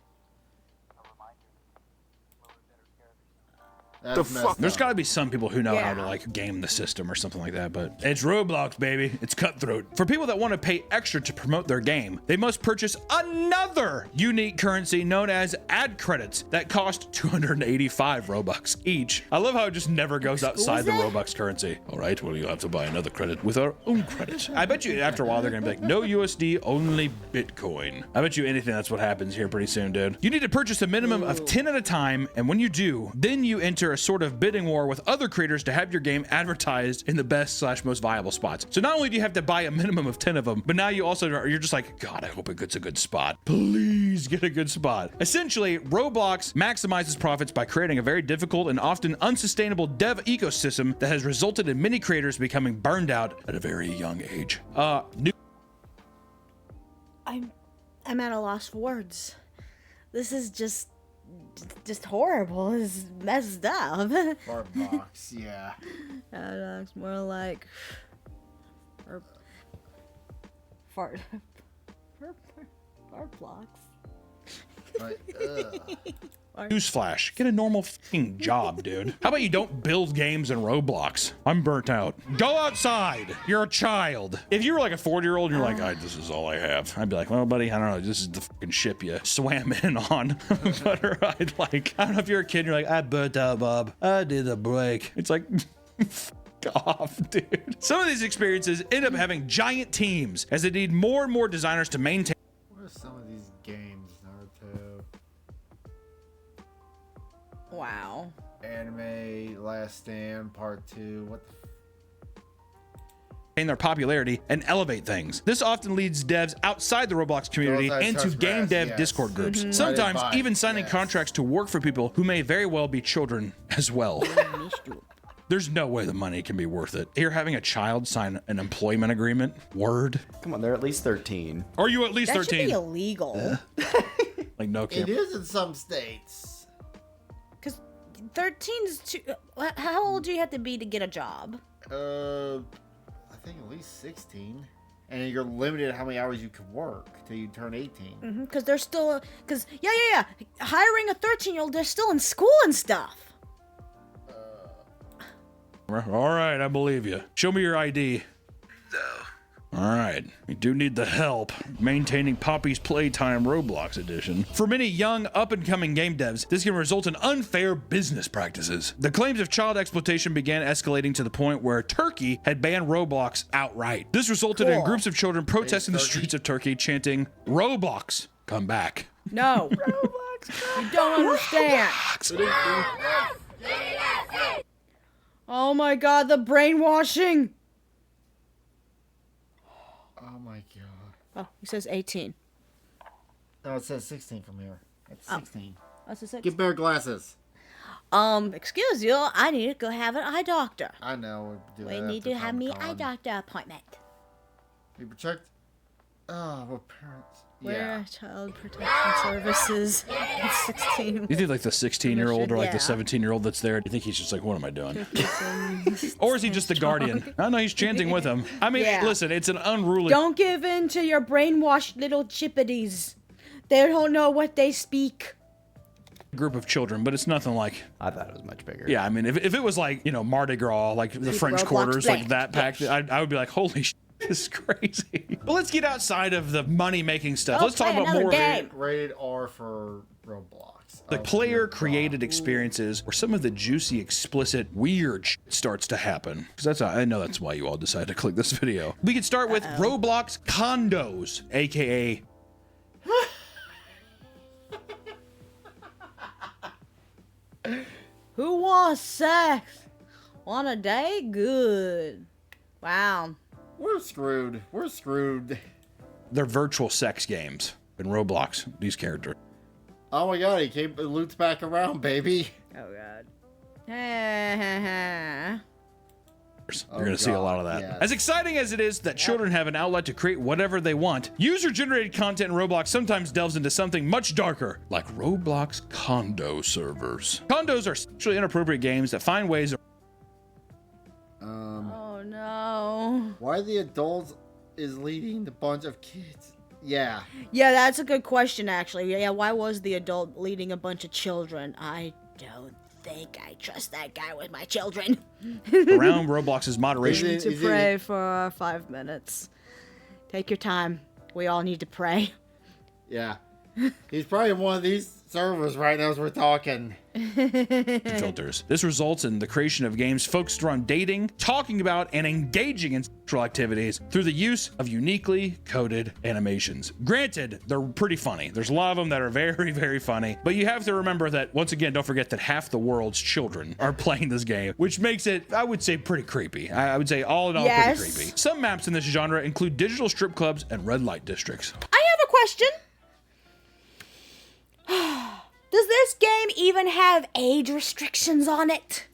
That's messed There's up. got to be some people who know how to Yeah. like game the system or something like that, but it's Roblox, baby. It's cutthroat. For people that want to pay extra to promote their game, they must purchase another unique currency known as ad credits that cost 285 Robux each. I love how it just never goes outside the Robux currency. All right, well, you'll have to buy another credit with our own credit. I bet you after a while they're gonna be like, no USD, only Bitcoin. I bet you anything that's what happens here pretty soon, dude. You need to purchase a minimum of 10 at a time, and when you do, then you enter a sort of bidding war with other creators to have your game advertised in the best/most viable spots. So not only do you have to buy a minimum of 10 of them, but now you're just like, God, I hope it gets a good spot. Please get a good spot. Essentially, Roblox maximizes profits by creating a very difficult and often unsustainable dev ecosystem that has resulted in many creators becoming burned out at a very young age. I'm at a loss for words. This is just horrible. It's messed up. Fart box, yeah. It's more like fart blocks. But, Newsflash, get a normal fucking job, dude. How about you don't build games in Roblox? I'm burnt out. Go outside. You're a child. If you were like a 40-year-old and you're like, this is all I have, I'd be like, well, buddy, I don't know. This is the fucking ship you swam in on. But I don't know if you're a kid and you're like, I burnt out, Bob. I did a break. It's like, fuck off, dude. Some of these experiences end up having giant teams as they need more and more designers to maintain. what are some of these games? Naruto, Wow. Anime, Last Stand, Part 2. What the Their popularity and elevate things. This often leads devs outside the Roblox community Outside into such game grass, dev yes. Discord groups. I didn't Sometimes buy even it, signing yes. contracts to work for people who may very well be children as well. There's no way the money can be worth it. You're having a child sign an employment agreement. Word. Come on, they're at least 13. Are you at least That should 13? be illegal. Like no It kid. is in some states. Because 13 is too. How old do you have to be to get a job? I think at least 16. And you're limited how many hours you can work till you turn 18. Because they're still. Because, yeah. Hiring a 13-year-old, they're still in school and stuff. All right, I believe you. Show me your ID. All right, we do need the help maintaining Poppy's Playtime Roblox edition. For many young, up-and-coming game devs, this can result in unfair business practices. The claims of child exploitation began escalating to the point where Turkey had banned Roblox outright. This resulted in Cool. groups of children protesting the Turkey. streets of Turkey, chanting, "Roblox, come back." No. You don't understand. Oh my god, the brainwashing. Oh my god. Oh, he says 18. No, it says 16 from here. It's 16. That's the 6. Get better glasses. Excuse you, I need to go have an eye doctor. I know. We'll do We that need after to have me eye Comic-Con. doctor appointment. People checked. Oh, well, parents. Where Yeah. are child protection services at 16? You think like the 16-year-old or like the Yeah. 17-year-old that's there, you think he's just like, what am I doing? Or is he just the guardian? I don't know, he's chanting with him. I mean, Yeah. listen, it's an unruly... Don't give in to your brainwashed little chippities. They don't know what they speak. group of children, but it's nothing like... I thought it was much bigger. Yeah, I mean, if it was like, you know, Mardi Gras, like the French Roblox Quarters, like Black. that packed, I would be like, holy shit, this is crazy. But let's get outside of the money-making stuff. Oh, Let's talk play about another more game. Rated R for Roblox. the Oh, dear player-created God. experiences where some of the juicy, explicit, weird shit starts to happen. Because I know that's why you all decided to click this video. We can start with Roblox condos, aka... Who wants sex? On a day? Good. Wow. We're screwed. We're screwed. They're virtual sex games in Roblox, these characters. Oh my god, he came loops back around, baby. Oh god. You're going to see a lot of that. yes. As exciting as it is that children have an outlet to create whatever they want, user-generated content in Roblox sometimes delves into something much darker, like Roblox condo servers. Condos are sexually inappropriate games that find ways... Oh no. Why the adults is leading the bunch of kids? Yeah. Yeah, that's a good question actually. Yeah, why was the adult leading a bunch of children? I don't think I trust that guy with my children. Around Roblox's moderation. Is To it- pray for 5 minutes. Take your time. We all need to pray. Yeah. He's probably in one of these servers right now as we're talking. Filters. This results in the creation of games focused around dating, talking about, and engaging in sexual activities through the use of uniquely coded animations. Granted, they're pretty funny. There's a lot of them that are very, very funny, but you have to remember that, once again, don't forget that half the world's children are playing this game, which makes it, I would say, pretty creepy. I would say all in all Yes. pretty creepy. Some maps in this genre include digital strip clubs and red light districts. I have a question. Does this game even have age restrictions on it?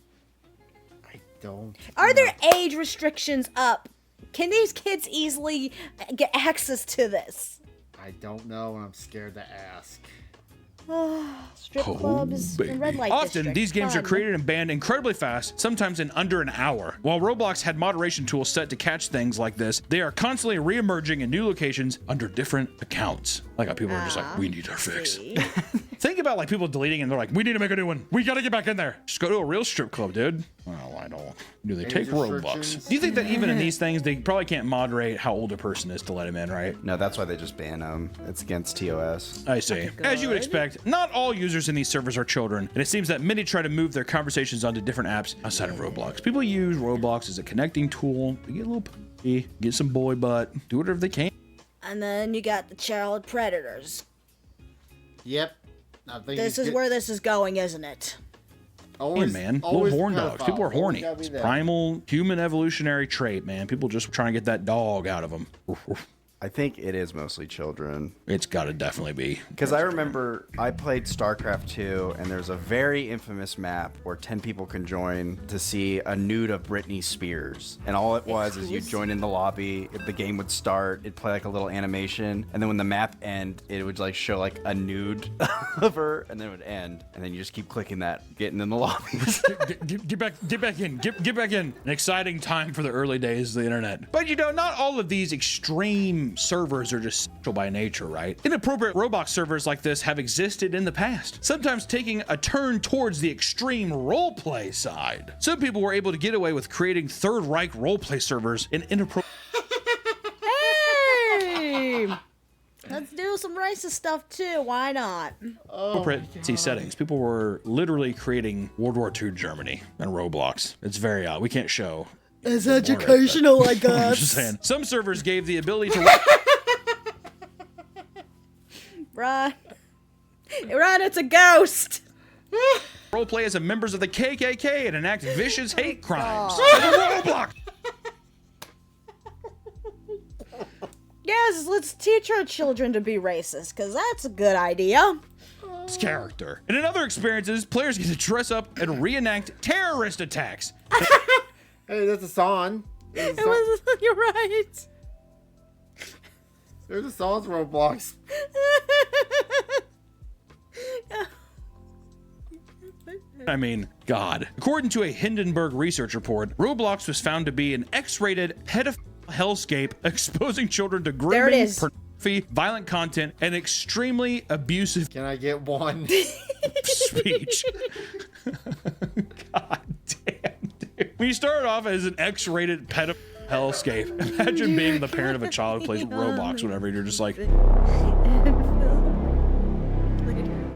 I don't. Are there age restrictions up? Can these kids easily get access to this? I don't know, and I'm scared to ask. Strip clubs and red light Often, districts. these games are Fun. created and banned incredibly fast, sometimes in under an hour. While Roblox had moderation tools set to catch things like this, they are constantly re-emerging in new locations under different accounts. Like how people are just like, we need our fix. See? Think about like people deleting and they're like, we need to make a new one. We gotta get back in there. Just go to a real strip club, dude. Well, I don't. Do they take Robux? restrictions? Do you think that even in these things, they probably can't moderate how old a person is to let him in, right? No, that's why they just ban them. It's against TOS. I see. As you would expect, not all users in these servers are children, and it seems that many try to move their conversations onto different apps outside of Roblox. People use Roblox as a connecting tool to get a little puppy, get some boy butt, do whatever they can. And then you got the child predators. Yep. I think This it's is where this is going, isn't it? always, Man, little always horn pedophile. dogs. People are horny. Always gotta be It's that. primal human evolutionary trait, man. People just trying to get that dog out of them. I think it is mostly children. It's got to definitely be. Because I remember I played StarCraft 2, and there's a very infamous map where 10 people can join to see a nude of Britney Spears. And all it was is you'd join in the lobby, the game would start, it'd play like a little animation, and then when the map end, it would like show like a nude of her, and then it would end, and then you just keep clicking that, getting in the lobby. Get back in. Get back in. An exciting time for the early days of the internet. But you know, not all of these extreme servers are just sexual by nature, right? Inappropriate Roblox servers like this have existed in the past, sometimes taking a turn towards the extreme roleplay side. Some people were able to get away with creating Third Reich roleplay servers in inappropriate. Hey! Let's do some racist stuff too. Why not? settings. People were literally creating World War II Germany and Roblox. It's very odd. We can't show. It's educational, I I'm guess. just saying. Some servers gave the ability to Run. Run, it's a ghost. roleplay as a members of the KKK and enact vicious hate crimes. Like Roblox. Yes, let's teach our children to be racist, because that's a good idea. Character. And in other experiences, players get to dress up and reenact terrorist attacks. Hey, that's a song. There's a song, You're right. there's a song's Roblox. I mean, God. According to a Hindenburg research report, Roblox was found to be an X-rated pedophile hellscape exposing children to There it grooming, is. pornography, violent content, and extremely abusive Can I get one? speech. God damn, dude. When you start off as an X-rated pedophile hellscape, imagine being the parent of a child who plays Roblox whenever you're just like,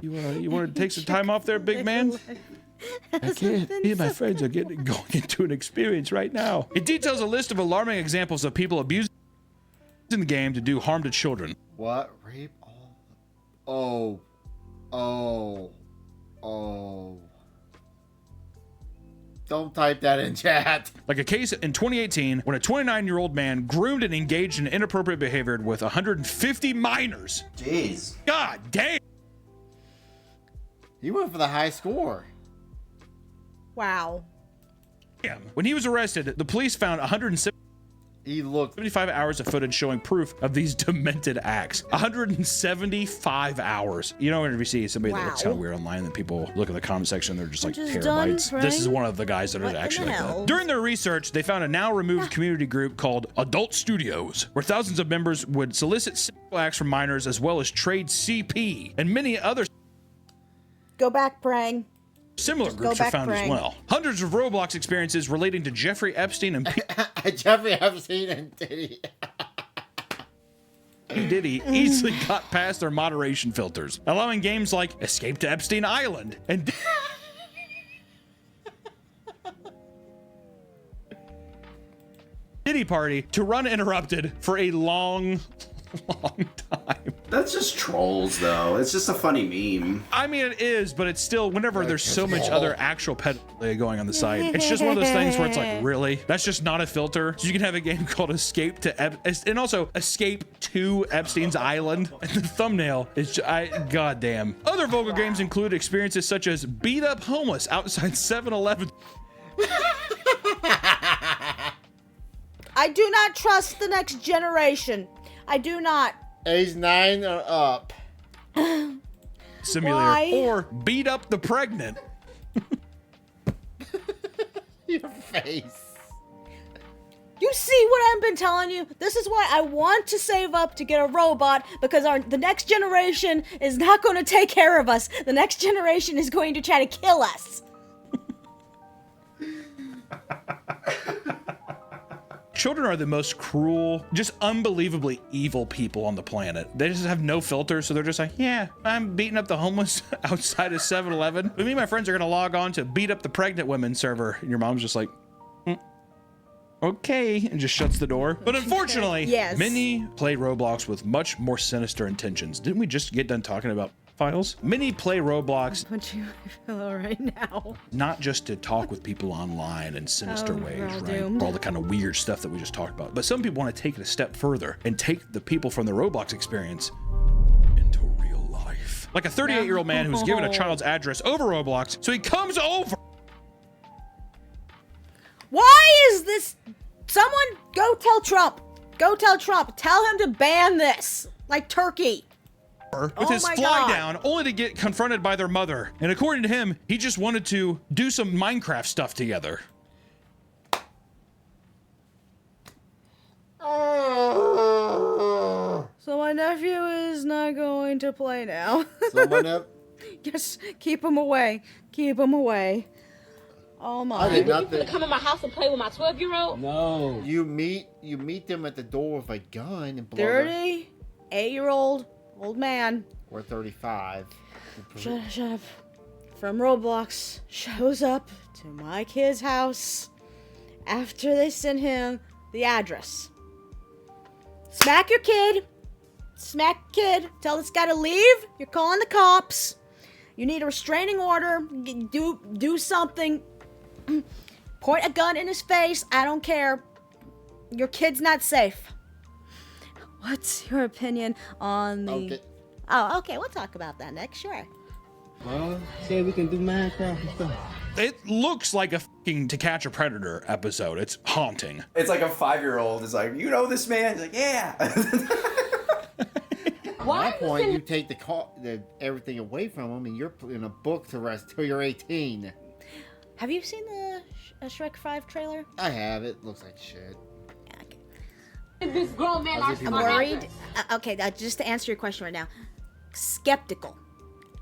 you want to take some time off there, big man? I can't. Me and my friends are going into an experience right now. It details a list of alarming examples of people abusing the game to do harm to children. What? Rape all? Oh. Don't type that in chat. Like a case in 2018 when a 29-year-old man groomed and engaged in inappropriate behavior with 150 minors. Jeez. God damn. He went for the high score. Wow. When he was arrested, the police found 175 He looked. hours of footage showing proof of these demented acts. 175 hours. You know, whenever you see somebody that looks Wow. kind of weird online, that people look in the comment section, they're just like Just done, terabytes. This is Frank. one of the guys that What is in actually the like hell? that. During their research, they found a now removed community group called Adult Studios, where thousands of members would solicit sexual acts from minors as well as trade CP and many other. Go back, Prang. Similar Just groups go are back found as praying. well. Hundreds of Roblox experiences relating to Jeffrey Epstein and P. Jeffrey Epstein and Diddy. Diddy easily got past their moderation filters, allowing games like Escape to Epstein Island and Diddy Party to run uninterrupted for a long time. That's just trolls, though. It's just a funny meme. I mean, it is, but it's still, whenever there's so much other actual pedophilia going on the site, it's just one of those things where it's like, really? That's just not a filter? So you can have a game called Escape to and also Escape to Epstein's Island. And the thumbnail is, goddamn. Other vulgar games include experiences such as beat up homeless outside 7-Eleven. I do not trust the next generation. I do not. Age 9 or up. Simulator. Why? Or beat up the pregnant. Your face. You see what I've been telling you? This is why I want to save up to get a robot, because the next generation is not going to take care of us. The next generation is going to try to kill us. Children are the most cruel, just unbelievably evil people on the planet. They just have no filter, so they're just like, yeah, I'm beating up the homeless outside of 7-Eleven. But me and my friends are gonna log on to beat up the pregnant women server. And your mom's just like, okay, and just shuts the door. But unfortunately, Yes. many play Roblox with much more sinister intentions. Didn't we just get done talking about files? Many play Roblox Punch you pillow right now. not just to talk with people online in sinister ways, we're all right? doomed. For all the kind of weird stuff that we just talked about. But some people want to take it a step further and take the people from the Roblox experience into real life. Like a 38-year-old man who's given a child's address over Roblox, so he comes over. Why is this? Someone go tell Trump. Go tell Trump. Tell him to ban this. Like Turkey. With Oh his my fly God. down, only to get confronted by their mother. And according to him, he just wanted to do some Minecraft stuff together. So my nephew is not going to play now. Someone up. Just keep him away. Keep him away. Oh my. I did not think. Come in my house and play with my 12-year-old? No. You meet them at the door with a gun and blow them. 38-year-old old man. Or 35. Shut up. From Roblox shows up to my kid's house after they sent him the address. Smack your kid. Smack kid. Tell this guy to leave. You're calling the cops. You need a restraining order. Do something. Point a gun in his face. I don't care. Your kid's not safe. What's your opinion on the... Okay. Oh, okay. We'll talk about that next. Sure. Well, say we can do Minecraft and stuff. It looks like a fucking To Catch a Predator episode. It's haunting. It's like a 5-year-old is like, you know this man? He's like, yeah. At that point, you take everything away from them, and you're in a book to rest till you're 18. Have you seen the Shrek 5 trailer? I have. It looks like shit. This grown man As if he I'm was- worried. Okay, just to answer your question right now. Skeptical.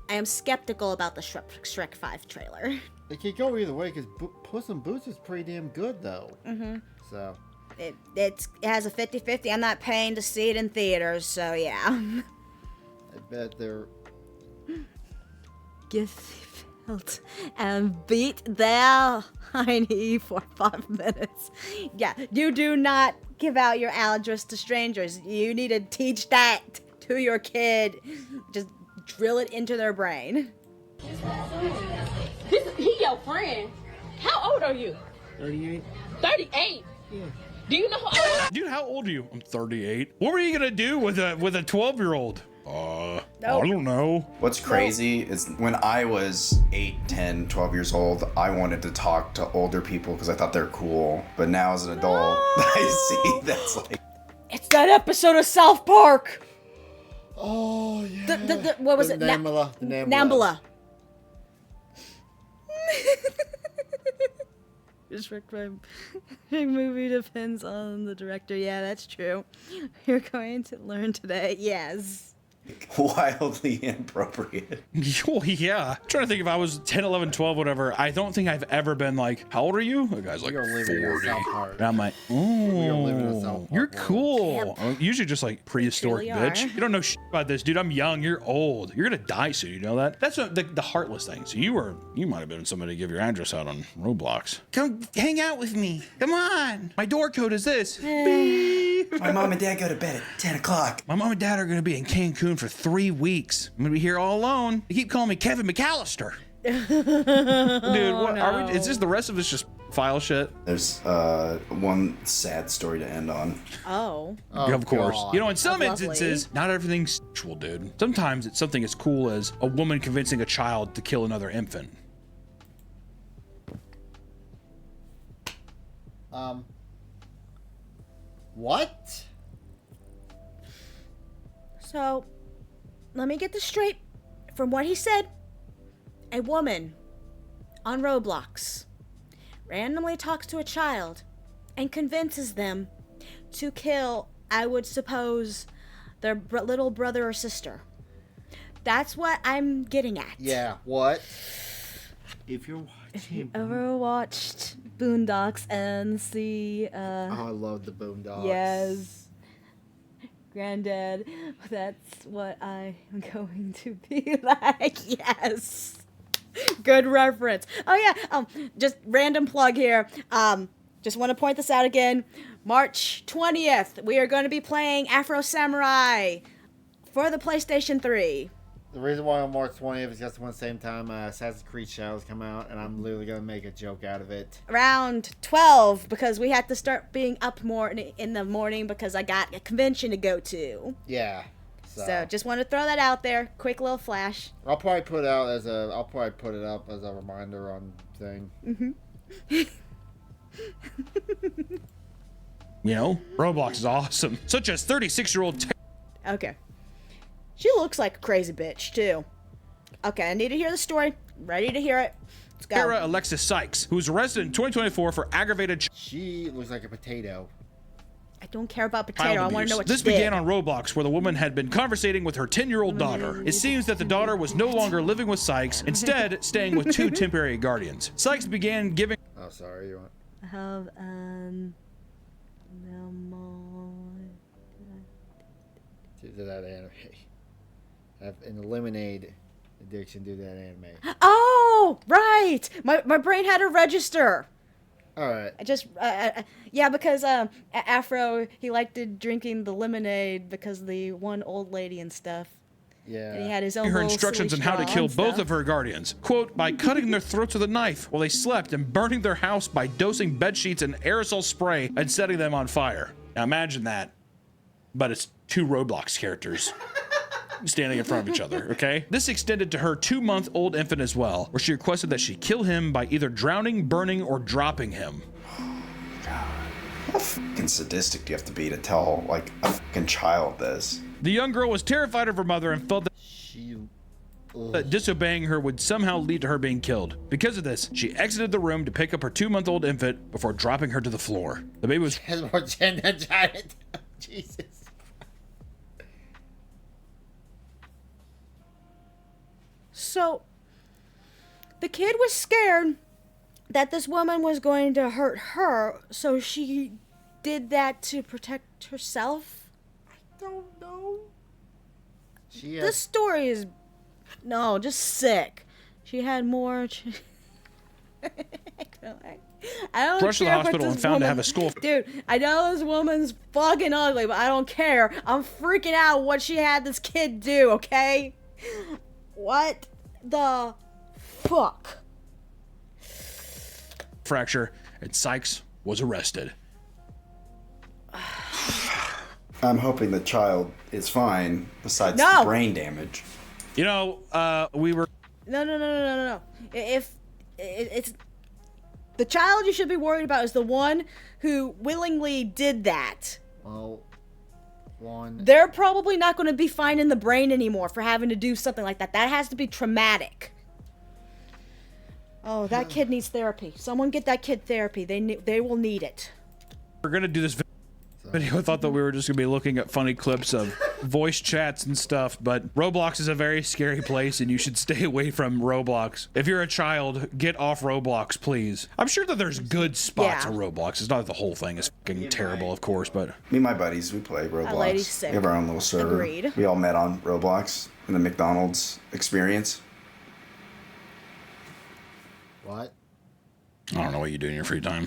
I am skeptical about the Shrek 5 trailer. It could go either way, because Puss in Boots is pretty damn good, though. Mm-hmm. So. It has a 50-50. I'm not paying to see it in theaters, so yeah. I bet they're... Get felt and beat their hiney for 5 minutes. Yeah, you do not give out your address to strangers. You need to teach that to your kid. Just drill it into their brain. He your friend. How old are you? 38? 38? Yeah. Do you know how old? Dude, how old are you? I'm 38. What were you gonna do with a 12-year-old? I don't know. What's crazy is when I was 8, 10, 12 years old, I wanted to talk to older people because I thought they're cool. But now as an adult, I see that's like... It's that episode of South Park. Oh, yeah. What was The it? Nambla. The Nambla. Shrek 5 movie depends on the director. Yeah, that's true. You're going to learn today. Yes. Wildly inappropriate. Oh, yeah. I'm trying to think if I was 10, 11, 12, whatever. I don't think I've ever been like, how old are you? The guy's like, We are living in 40. South Park. And I'm like, We are living in South oh, Park you're world. cool. Usually just like prehistoric truly are. bitch. You don't know shit about this, dude. I'm young. You're old. You're gonna die soon. You know that? That's the heartless thing. So you might have been somebody to give your address out on Roblox. Come hang out with me. Come on. My door code is this. Beep. My mom and dad go to bed at 10 o'clock. My mom and dad are gonna be in Cancun for 3 weeks. I'm gonna be here all alone. They keep calling me Kevin McAllister. Dude, what are we? Is this the rest of this just file shit? There's one sad story to end on. Oh. Of course. God. You know, in some That's instances, not everything's sexual, dude. Sometimes it's something as cool as a woman convincing a child to kill another infant. What? So, let me get this straight. From what he said, a woman on Roblox randomly talks to a child and convinces them to kill, I would suppose, their little brother or sister. That's what I'm getting at. Yeah, what? If you're watching... Ever watched Boondocks and see, Oh, I love the Boondocks. yes, Granddad, that's what I'm going to be like. Yes. Good reference. Oh yeah, just random plug here. Just want to point this out again. March 20th, we are going to be playing Afro Samurai for the PlayStation 3. The reason why on March 20th is just when the same time Assassin's Creed Shadows come out, and I'm literally going to make a joke out of it. Around 12, because we had to start being up more in the morning because I got a convention to go to. Yeah. So just want to throw that out there. Quick little flash. I'll probably put it out as I'll probably put it up as a reminder on thing. You know, Roblox is awesome. Such a 36-year-old. Okay. She looks like a crazy bitch, too. Okay, I need to hear the story. Ready to hear it. Let's go. Sarah Alexis Sykes, who was arrested in 2024 for aggravated She looks like a potato. I don't care about child potato. I abuse. want to know what This she began did. on Roblox, where the woman had been conversating with her 10-year-old daughter. It seems that the daughter was no longer living with Sykes, instead staying with 2 temporary guardians. Sykes began giving Oh, sorry. You want? I have, Do that anime. Have an lemonade addiction. Do that anime. Oh, right. My brain had to register. All right. I just, yeah, because Afro, he liked drinking the lemonade because the one old lady and stuff. Yeah. And he had his own her little instructions on silly how to straw kill and both stuff. of her guardians. Quote, by cutting their throats with a knife while they slept and burning their house by dosing bed sheets in aerosol spray and setting them on fire. Now imagine that, but it's 2 Roblox characters standing in front of each other, okay? This extended to her 2-month-old infant as well, where she requested that she kill him by either drowning, burning, or dropping him. How fucking sadistic do you have to be to tell, like, a fucking child this? The young girl was terrified of her mother and felt that disobeying her would somehow lead to her being killed. Because of this, she exited the room to pick up her 2-month-old infant before dropping her to the floor. The baby was Has more gen than giant. Jesus. So, the kid was scared that this woman was going to hurt her, so she did that to protect herself? Don't know. She This story is, no, just sick. She had more... I don't rushed to the care what hospital this and found to have woman- a skull. Dude, I know this woman's fucking ugly, but I don't care. I'm freaking out what she had this kid do, okay? What the fuck? Fracture, and Sykes was arrested. I'm hoping the child is fine, besides No. the brain damage. You know, we were No. If it's the child you should be worried about is the one who willingly did that. Well, one. They're probably not going to be fine in the brain anymore for having to do something like that. That has to be traumatic. Oh, that kid needs therapy. Someone get that kid therapy. They will need it. gonna do this. So video thought that we were just gonna be looking at funny clips of voice chats and stuff, but Roblox is a very scary place and you should stay away from Roblox. If you're a child, get off Roblox, please. I'm sure that there's good spots Yeah. on Roblox. It's not that the whole thing is fucking terrible, of course, but Me and my buddies, we play Roblox. lady's sick. We have our own little server. Agreed. We all met on Roblox in the McDonald's experience. What? I don't know what you do in your free time.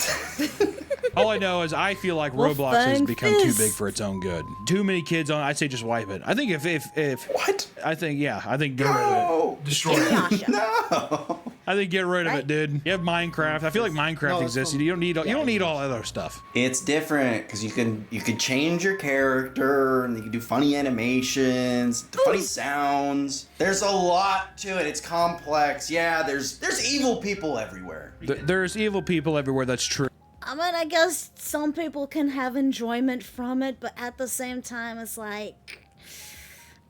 All I know is I feel like Well, Roblox has thank become too this. big for its own good. Too many kids on. I'd say just wipe it. I think if What? I think get rid of it. Oh, Destroy it. Yasha. no. I think get rid of it, dude. You have Minecraft. I feel like Minecraft No, it's exists. from- You don't need all other stuff. It's different because you can change your character and you can do funny animations, funny sounds. There's a lot to it. It's complex. Yeah, there's evil people everywhere. There's evil people everywhere. That's true. I mean, I guess some people can have enjoyment from it, but at the same time, it's like,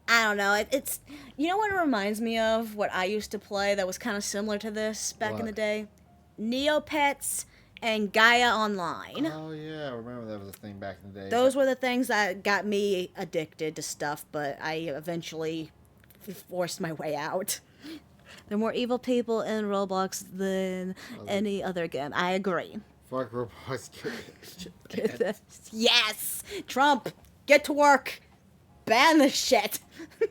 I don't know. It's, you know what it reminds me of? What I used to play that was kind of similar to this back in What? the day? Neopets and Gaia Online. Oh yeah, I remember that was a thing back in the day. Those were the things that got me addicted to stuff, but I eventually forced my way out. There are more evil people in Roblox than any other game. I agree. Fuck Roblox. Yes! Trump, get to work. Ban this shit.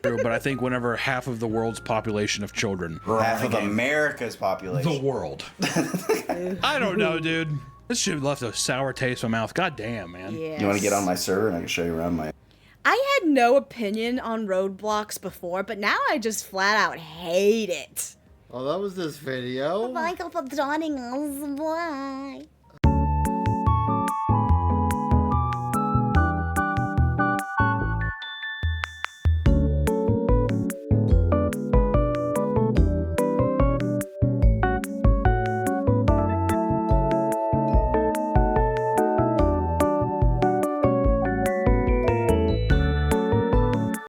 True, but I think whenever half of the world's population of children are Half on of a game, America's population. the world. I don't know, dude. This shit left a sour taste in my mouth. God damn, man. Yes. You want to get on my server and I can show you around my. I had no opinion on Roblox before, but now I just flat out hate it. Oh, that was this video. Michael for joining us. Bye.